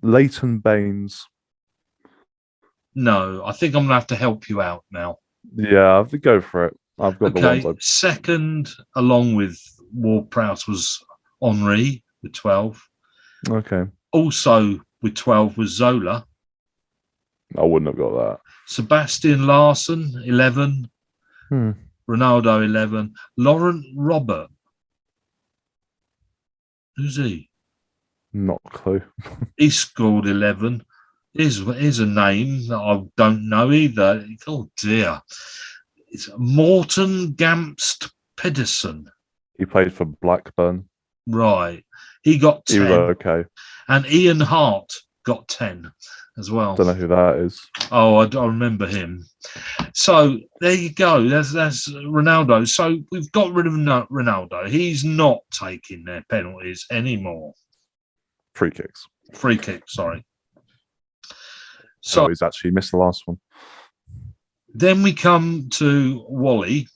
Leighton Baines. No, I think I'm gonna have to help you out now. Yeah, I have to go for it. I've got the ones. Second, along with Ward-Prowse, was Henry with 12. Okay. Also with 12 was Zola. I wouldn't have got that. Sebastian Larsson, 11. Ronaldo, 11. Laurent Robert. Who's he? Not a clue. He scored 11. Here's a name that I don't know either. Oh, dear. It's Morten Gamst Pedersen. He played for Blackburn. Right. He got 10. He was okay. And Ian Hart got 10 as well. Don't know who that is. Oh, I remember him. So there you go. That's Ronaldo. So we've got rid of Ronaldo. He's not taking their penalties anymore. Free kicks, sorry. So he's actually missed the last one. Then we come to Wally.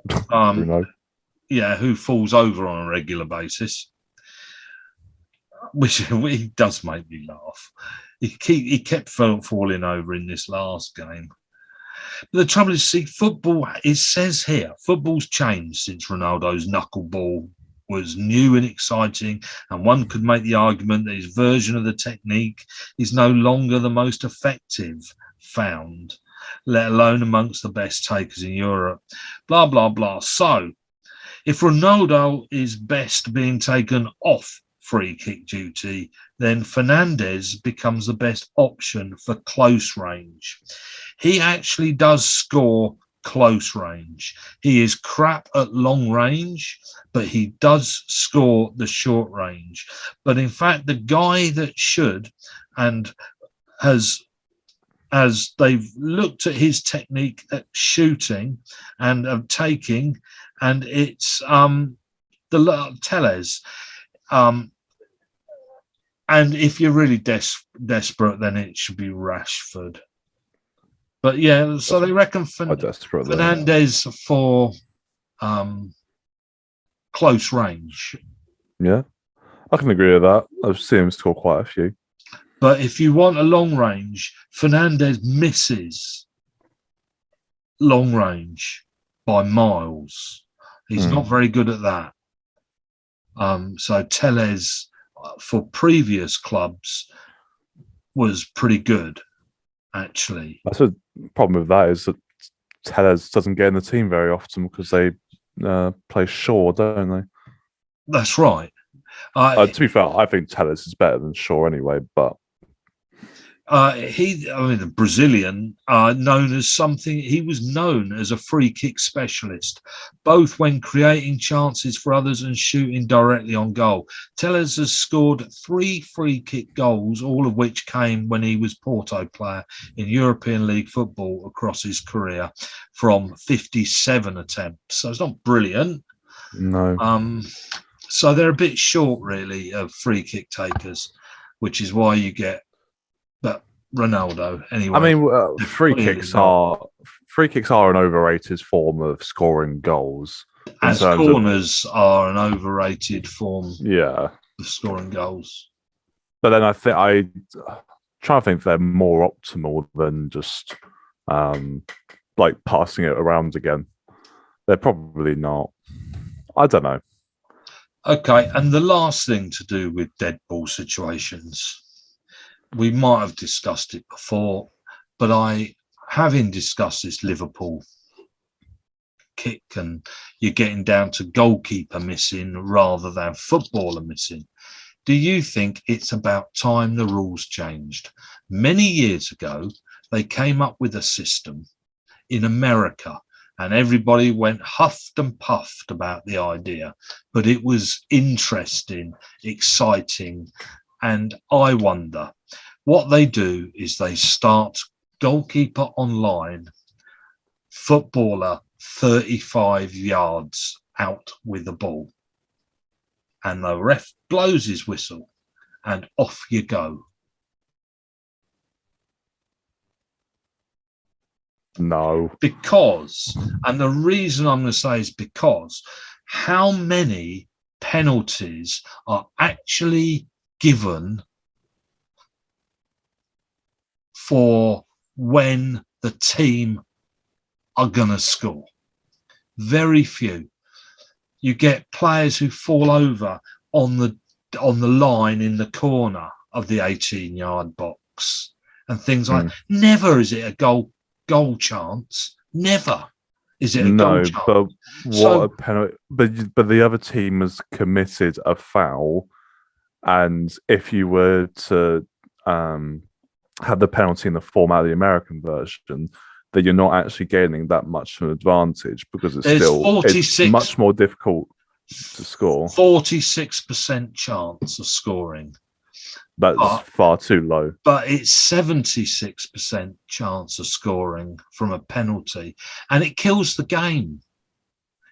Who falls over on a regular basis. Which he does make me laugh. He kept falling over in this last game. But the trouble is, see, football, it says here, football's changed since Ronaldo's knuckleball was new and exciting, and one could make the argument that his version of the technique is no longer the most effective found, let alone amongst the best takers in Europe. Blah, blah, blah. So, if Ronaldo is best being taken off free kick duty, then Fernandes becomes the best option for close range. He actually does score close range. He is crap at long range, but he does score the short range. But in fact, the guy that should and has, as they've looked at his technique at shooting and of taking, and it's the Telles. And if you're really desperate, then it should be Rashford. But yeah, so they reckon Fernandes for close range. Yeah, I can agree with that. I've seen him score quite a few. But if you want a long range, Fernandes misses long range by miles. He's not very good at that. So Tellez, for previous clubs, was pretty good, actually. That's the problem with that is that Tellez doesn't get in the team very often because they play Shaw, don't they? That's right. To be fair, I think Tellez is better than Shaw anyway, but the Brazilian, he was known as a free kick specialist, both when creating chances for others and shooting directly on goal. Tellez has scored 3 free kick goals, all of which came when he was Porto player in European League football across his career from 57 attempts. So it's not brilliant. No. So they're a bit short, really, of free kick takers, which is why you get Ronaldo. Anyway, I mean, free kicks are an overrated form of scoring goals. As corners are an overrated form, of scoring goals. But then I try to think they're more optimal than just like passing it around again. They're probably not. I don't know. Okay, and the last thing to do with dead ball situations, we might have discussed it before, but having discussed this Liverpool kick, and you're getting down to goalkeeper missing rather than footballer missing. Do you think it's about time the rules changed? Many years ago, they came up with a system in America, and everybody went huffed and puffed about the idea, but it was interesting, exciting, and I wonder, what they do is they start goalkeeper online, footballer 35 yards out with the ball, and the ref blows his whistle and off you go. No. Because, and the reason I'm going to say is because, how many penalties are actually given for when the team are going to score? Very few. You get players who fall over on the line in the corner of the 18-yard box and things like that. Never is it a goal chance. Never is it a goal chance. But what a penalty! But the other team has committed a foul, and if you were to have the penalty in the format of the American version, that you're not actually gaining that much of an advantage because it's much more difficult to score. 46% chance of scoring. That's far too low. But it's 76% chance of scoring from a penalty, and it kills the game.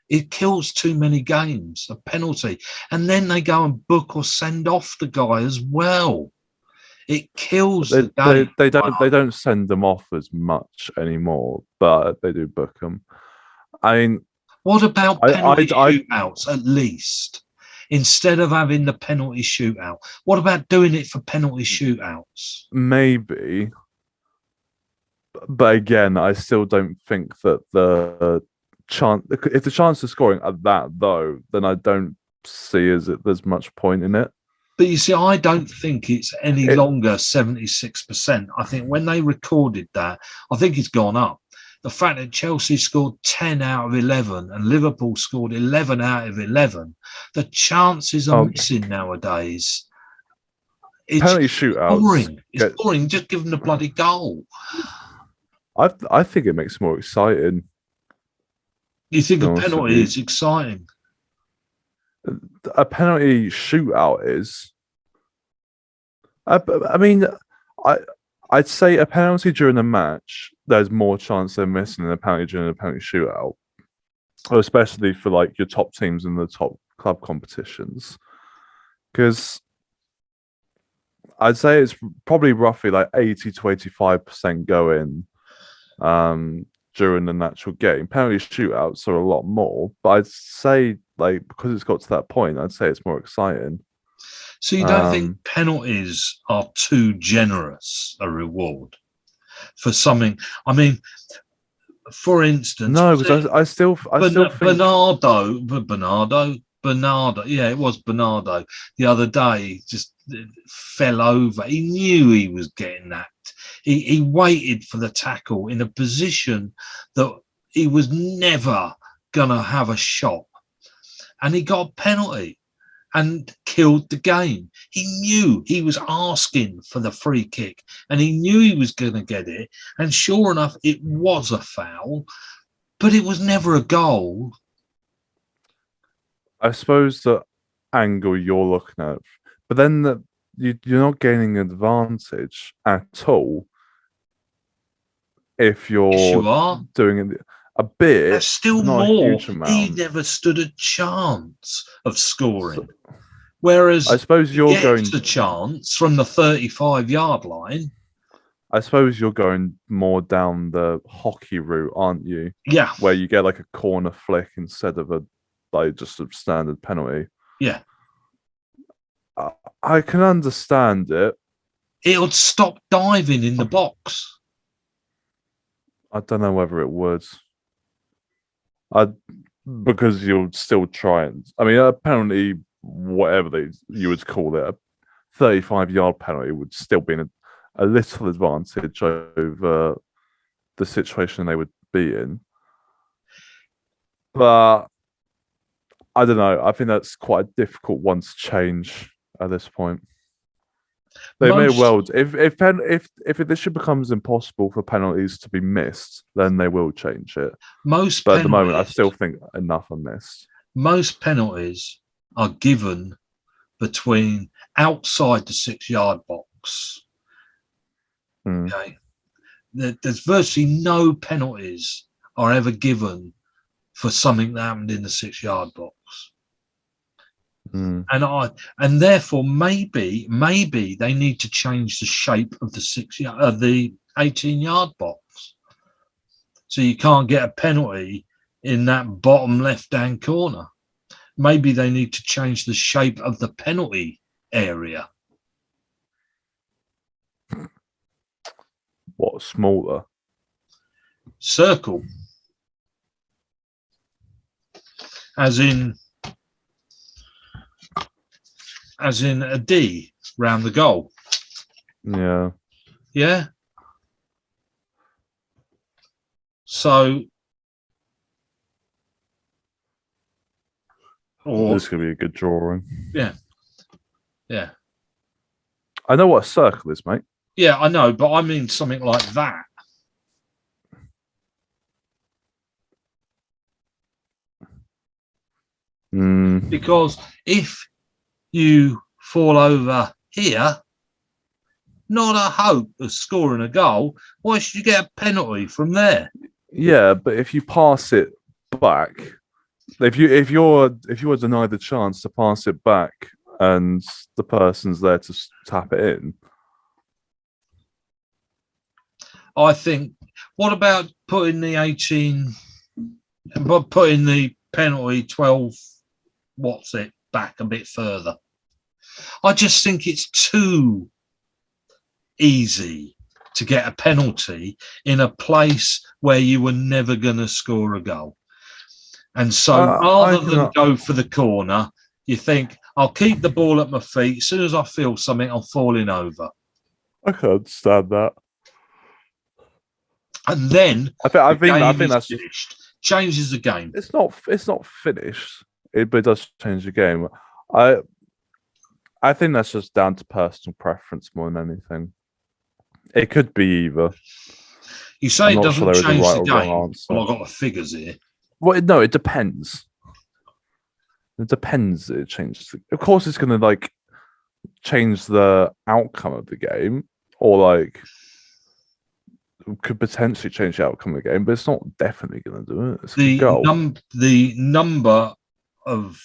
It kills too many games, a penalty. And then they go and book or send off the guy as well. It kills the game. They don't send them off as much anymore, but they do book them. I mean, what about penalty shootouts at least? Instead of having the penalty shootout, what about doing it for penalty shootouts? Maybe. But again, I still don't think that the chance, if the chance of scoring are that though, then I don't see there's much point in it. But you see, I don't think it's any longer 76%. I think when they recorded that, I think it's gone up. The fact that Chelsea scored 10 out of 11 and Liverpool scored 11 out of 11, the chances are missing nowadays. It's penalty shootouts. Boring. It's boring. Just give them the bloody goal. I think it makes it more exciting. You think a penalty is exciting? A penalty shootout is. I mean, I'd say a penalty during a match, there's more chance of missing than a penalty during a penalty shootout, especially for like your top teams in the top club competitions. Because I'd say it's probably roughly like 80 to 85% going during the natural game. Penalty shootouts are a lot more, but I'd say like because it's got to that point, I'd say it's more exciting. So you don't think penalties are too generous a reward for something? I mean, for instance, No, because I still think Bernardo. Yeah, it was Bernardo. The other day, just fell over. He knew he was getting that. He waited for the tackle in a position that he was never gonna have a shot, and he got a penalty and killed the game. He knew he was asking for the free kick, and he knew he was going to get it. And sure enough, it was a foul, but it was never a goal. I suppose the angle you're looking at, but then you're not gaining advantage at all if you're Yes, you are. doing it a bit. There's still not more. A huge amount. He never stood a chance of scoring. Whereas I suppose you're going the chance from the 35-yard line. I suppose you're going more down the hockey route, aren't you? Yeah. Where you get like a corner flick instead of just a standard penalty. Yeah. I can understand it. It would stop diving in the box. I don't know whether it would. Because you'll still try and. I mean, a penalty, whatever you would call it, a 35-yard penalty would still be a little advantage over the situation they would be in. But I don't know. I think that's quite a difficult one to change at this point. They may well. If this becomes impossible for penalties to be missed, then they will change it. But at the moment, I still think enough are missed. Most penalties are given between outside the 6-yard box. Okay, there's virtually no penalties are ever given for something that happened in the 6-yard box. And therefore maybe they need to change the shape of the 18-yard box, so you can't get a penalty in that bottom left-hand corner. Maybe they need to change the shape of the penalty area. What, smaller? Circle, as in a D round the goal. Yeah. Yeah. So, this could be a good drawing. Yeah. Yeah. I know what a circle is, mate. Yeah, I know, but I mean something like that. Because if you fall over here, not a hope of scoring a goal. Why should you get a penalty from there? Yeah, but if you pass it back, if you're denied the chance to pass it back, and the person's there to tap it in, I think. What about putting the 18? But putting the penalty 12. What's it back a bit further? I just think it's too easy to get a penalty in a place where you were never going to score a goal. And so rather than go for the corner, you think, I'll keep the ball at my feet. As soon as I feel something, I'm falling over. I can understand that. And then I think that's finished. Changes the game. It's not finished, but it does change the game. I think that's just down to personal preference more than anything. It could be either. You say it doesn't change the game. Well, I've got the figures here. Well, no, it depends. It depends. It changes. Of course, it's going to change the outcome of the game, or could potentially change the outcome of the game, but it's not definitely going to do it. It's the number of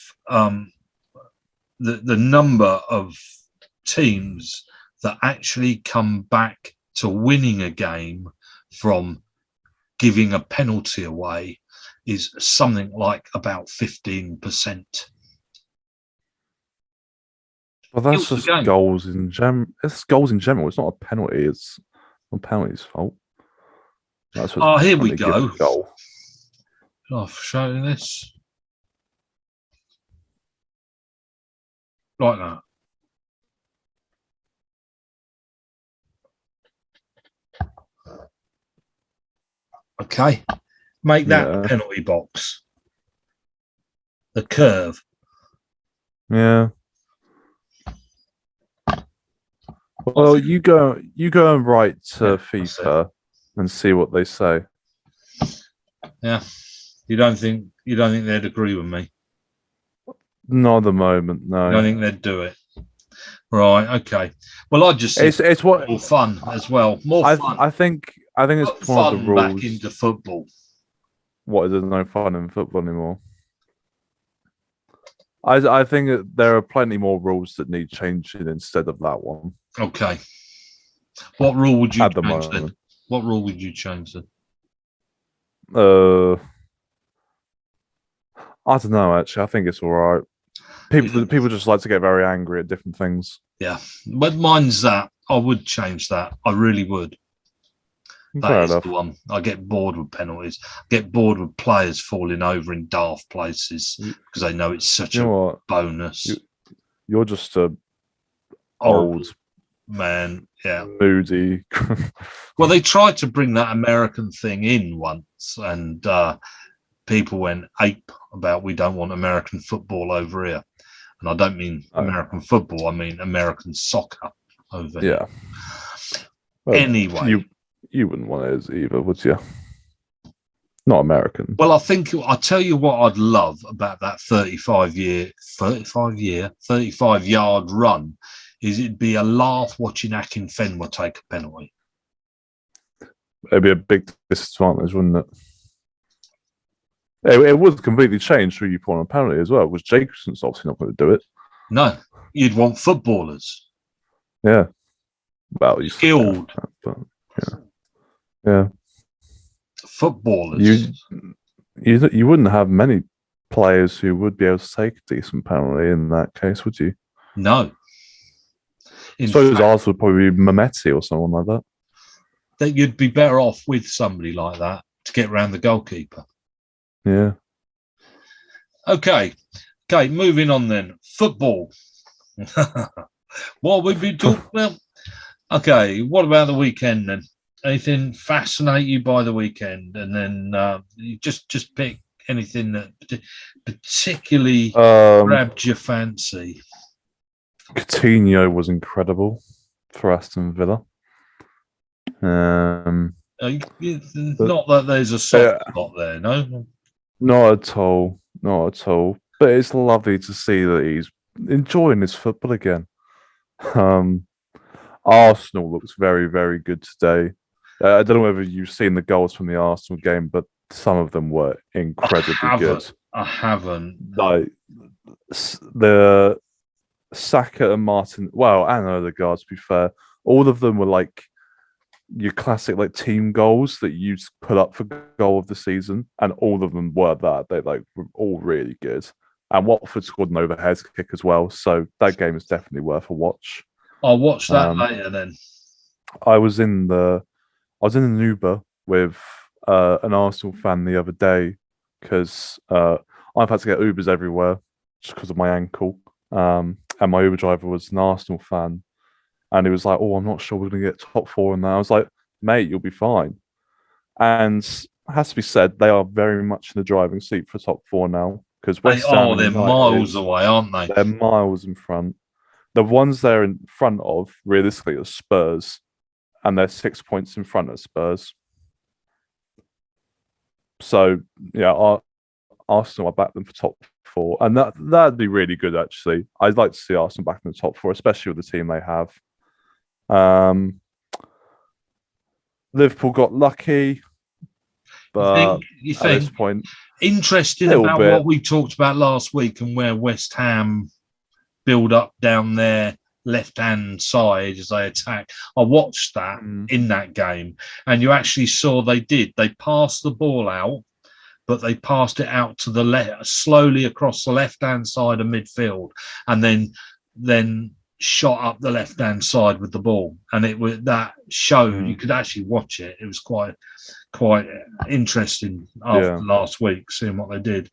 the number of teams that actually come back to winning a game from giving a penalty away is something like about 15%. Well, that's just goals in general. It's goals in general. It's not a penalty. It's not penalty's fault. That's Oh, here when we they give go. the goal. I've shown this. Like that. Okay. Make that a penalty box. The curve. Yeah. Well, you go and write to FIFA and see what they say. Yeah. You don't think they'd agree with me? Not at the moment, no. I don't think they'd do it. Right, okay. Well, I just it's what more fun as well. More fun. I think it's Put one of the fun rules. back into football. What, is there no fun in football anymore? I think that there are plenty more rules that need changing instead of that one. Okay. What rule would you at the change moment? then? What rule would you change then? I don't know. Actually, I think it's all right. People just like to get very angry at different things. Yeah, but mine's that. I would change that. I really would. That is the one. I get bored with penalties. I get bored with players falling over in daft places because they know it's such a bonus. You're just a old man. Yeah, moody. Well, they tried to bring that American thing in once, and people went ape about we don't want American football over here. And I don't mean American football. I mean American soccer over here. Well, anyway. You wouldn't want it either, would you? Not American. Well, I'll tell you what I'd love about that 35-yard run is it'd be a laugh watching Akinfenwa take a penalty. It'd be a big disadvantage, wouldn't it? It would completely change who you put on a penalty as well, because Jacobson's obviously not going to do it. No, you'd want footballers. Yeah. Well, you skilled. Yeah. Footballers. You wouldn't have many players who would be able to take a decent penalty in that case, would you? No. So ours would probably be Mehmeti or someone like that. That you'd be better off with somebody like that to get around the goalkeeper. Yeah. Okay, moving on then. Football. What would we talking about? Okay, what about the weekend then? Anything fascinate you by the weekend? And then you just pick anything that particularly grabbed your fancy. Coutinho was incredible for Aston Villa. Not that there's a soft spot there, no? Not at all. But it's lovely to see that he's enjoying his football again. Arsenal looks very, very good today. I don't know whether you've seen the goals from the Arsenal game, but some of them were incredibly good. I haven't. Like the Saka and Martin. Well, and Odegaard, to be fair, all of them were like your classic like team goals that you put up for goal of the season, and all of them were that. They were all really good. And Watford scored an overhead kick as well, so that game is definitely worth a watch. I'll watch that later then. I was in an Uber with an Arsenal fan the other day because I've had to get Ubers everywhere just because of my ankle. And my Uber driver was an Arsenal fan. And he was like, "Oh, I'm not sure we're going to get top four in there." I was like, "Mate, you'll be fine." And it has to be said, they are very much in the driving seat for top four now. Because they're miles away, aren't they? They're miles in front. The ones they're in front of, realistically, are Spurs. And they're 6 points in front of Spurs. So, yeah, Arsenal, I back them for top four. And that'd be really good, actually. I'd like to see Arsenal back in the top four, especially with the team they have. Liverpool got lucky. But you at this point... Interesting about what we talked about last week and where West Ham build up down their left-hand side as they attack. I watched that in that game, and you actually saw they passed the ball out, but they passed it out to the left, slowly across the left-hand side of midfield, and then shot up the left-hand side with the ball, and it was that showed you could actually watch it. It was quite interesting after last week, seeing what they did.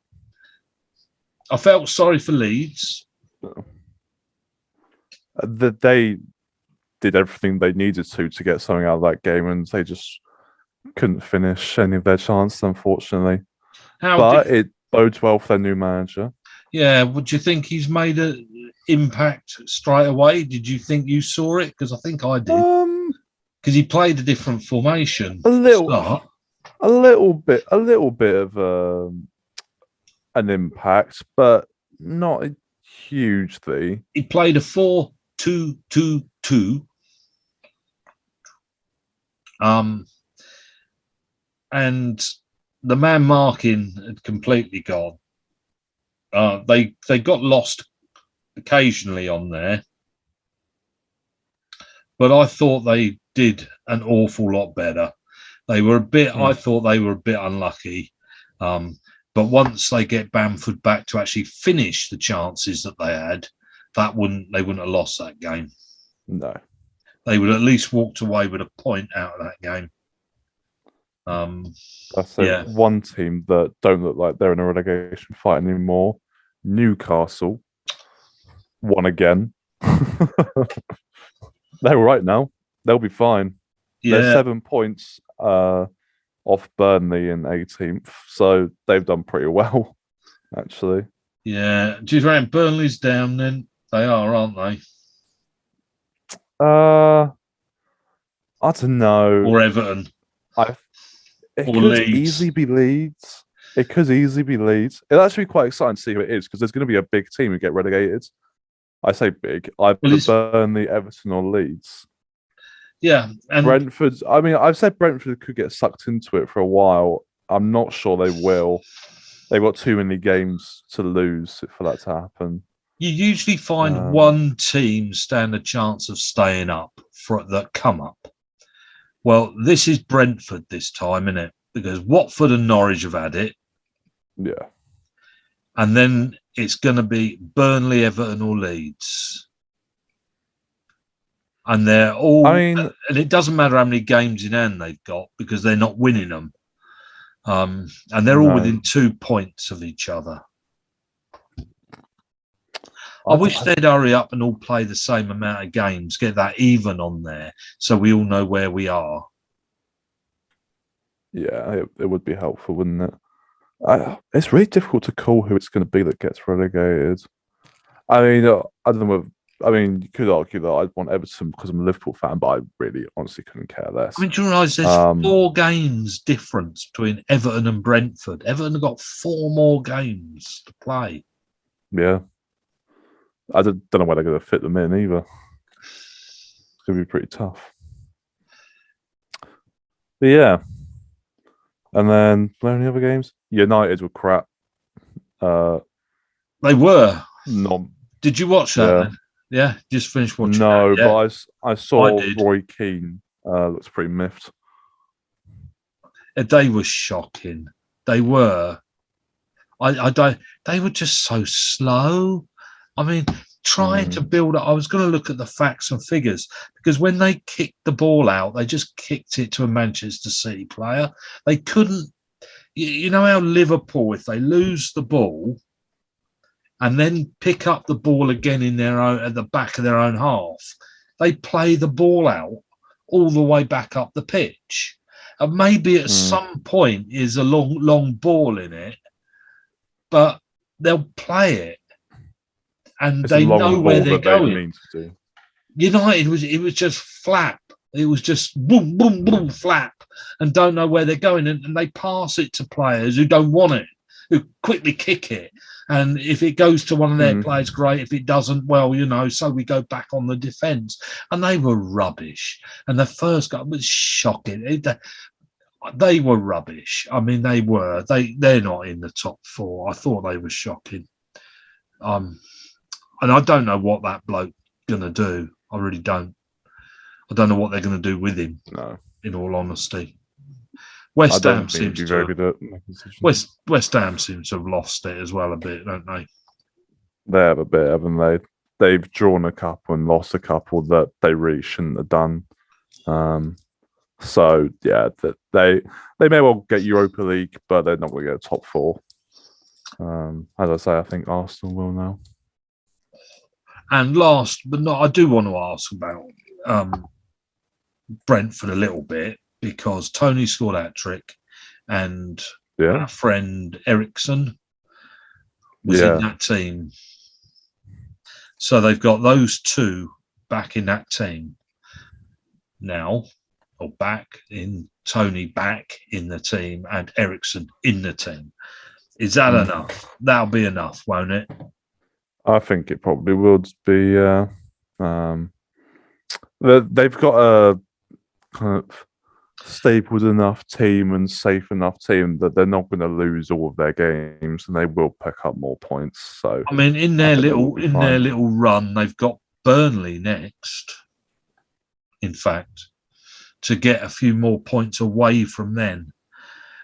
I felt sorry for Leeds. They did everything they needed to get something out of that game, and they just couldn't finish any of their chances, unfortunately. It bodes well for their new manager. Yeah, would you think he's made an impact straight away? Did you think you saw it? Because I think I did. Because he played a different formation. A little bit of an impact, but not hugely. He played a 4-2-2-2. And the man marking had completely gone. They got lost occasionally on there, but I thought they did an awful lot better. They were a bit. I thought they were a bit unlucky, but once they get Bamford back to actually finish the chances that they had, they wouldn't have lost that game. No, they would at least walked away with a point out of that game. That's it. One team that don't look like they're in a relegation fight anymore. Newcastle won again. They're right now. They'll be fine. Yeah. They're 7 points off Burnley in 18th, so they've done pretty well, actually. Yeah. Do you think Burnley's down then? They are, aren't they? I don't know. Or Everton. It could easily be Leeds. It could easily be Leeds. It'll actually be quite exciting to see who it is, because there's going to be a big team who get relegated. I say big. Either Burnley, Everton, or Leeds. Yeah. And Brentford. I mean, I've said Brentford could get sucked into it for a while. I'm not sure they will. They've got too many games to lose for that to happen. You usually find one team stand a chance of staying up that come up. Well, this is Brentford this time, isn't it? Because Watford and Norwich have had it. Yeah. And then it's going to be Burnley, Everton, or Leeds. And they're all... and it doesn't matter how many games in hand they've got, because they're not winning them. And they're all within 2 points of each other. I wish they'd hurry up and all play the same amount of games, get that even on there, so we all know where we are. Yeah, it would be helpful, wouldn't it? It's really difficult to call who it's going to be that gets relegated. I mean, I don't know. You could argue that I'd want Everton because I'm a Liverpool fan, but I really honestly couldn't care less. I mean, do you realise there's 4 games difference between Everton and Brentford? Everton have got 4 more games to play. Yeah. I don't know where they're going to fit them in either. It's going to be pretty tough. But yeah. And then, were there any other games? United were crap. They were. No. Did you watch that? Yeah, just finished watching that. Yeah. But I saw Roy Keane. Looks pretty miffed. They were shocking. They were. They were just so slow. I mean, trying to build up. I was going to look at the facts and figures, because when they kicked the ball out, they just kicked it to a Manchester City player. They couldn't. You know how Liverpool, if they lose the ball and then pick up the ball again in their own at the back of their own half, they play the ball out all the way back up the pitch. And maybe at some point is a long ball in it, but they'll play it. And they know where they're going. United it was just flap. It was just boom, boom, boom, flap, and don't know where they're going. And they pass it to players who don't want it, who quickly kick it. And if it goes to one of their players, great. If it doesn't, well, so we go back on the defence. And they were rubbish. And the first goal was shocking. They were rubbish. I mean, they were. They're not in the top 4. I thought they were shocking. And I don't know what that bloke going to do. I really don't. I don't know what they're going to do with him. No, in all honesty, West Ham seems to be very good at making decisions. West Ham seems to have lost it as well a bit, don't they? They have a bit, haven't they? they've drawn a couple and lost a couple that they really shouldn't have done. So yeah, that they may well get Europa League, but they're not going to get top four. As I say, I think Arsenal will now. And last but not, I do want to ask about Brentford a little bit, because Tony scored that trick, and our friend Ericsson was in that team. So they've got those two back in that team now, or Tony back in the team and Ericsson in the team. Is that enough? That'll be enough, won't it? I think it probably will be. They've got a kind of stapled enough team and safe enough team that they're not going to lose all of their games, and they will pick up more points. So I mean, in their little run, they've got Burnley next. In fact, to get a few more points away from them.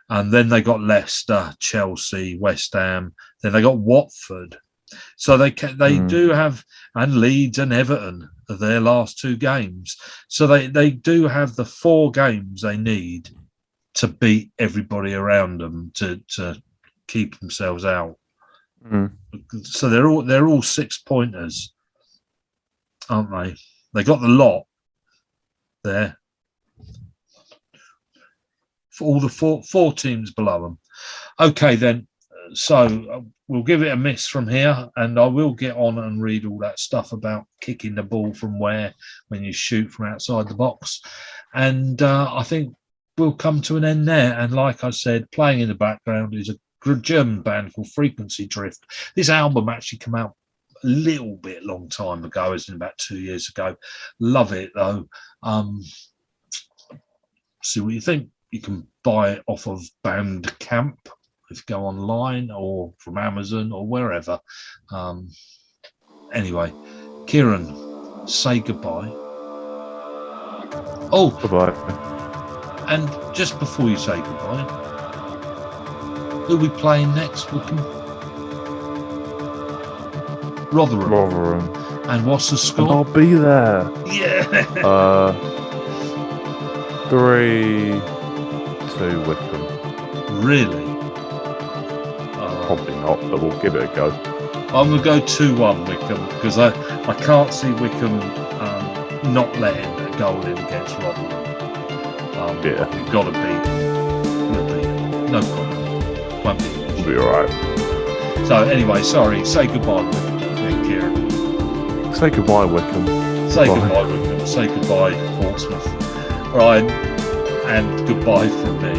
And then they got Leicester, Chelsea, West Ham. Then they got Watford. So they do have, and Leeds and Everton are their last two games. So they do have the 4 games they need to beat everybody around them to keep themselves out. So they're all 6-pointers, aren't they? They got the lot there. For all the four teams below them. Okay, then. So we'll give it a miss from here, and I will get on and read all that stuff about kicking the ball from where when you shoot from outside the box. And I think we'll come to an end there. And like I said, playing in the background is a German band called Frequency Drift. This album actually came out a little bit long time ago, isn't it? About 2 years ago. Love it, though. See what you think. You can buy it off of Bandcamp if you go online, or from Amazon, or wherever. Anyway, Kieran, say goodbye. Oh, goodbye. And just before you say goodbye, who are we playing next, Wycombe? Rotherham. And what's the score? And I'll be there. Yeah. 3-2 Wycombe. Really? Probably not, but we'll give it a go. I'm going to go 2-1 Wycombe, because I can't see Wycombe not letting a goal in against Rotherham. We've got to beat them. We'll beat them. No problem. Won't be. We'll be all right. So anyway, sorry. Say goodbye, Wycombe. Kieran. Say goodbye, Wycombe. Say goodbye, Wycombe. Say goodbye, Portsmouth. Ryan, and goodbye from me.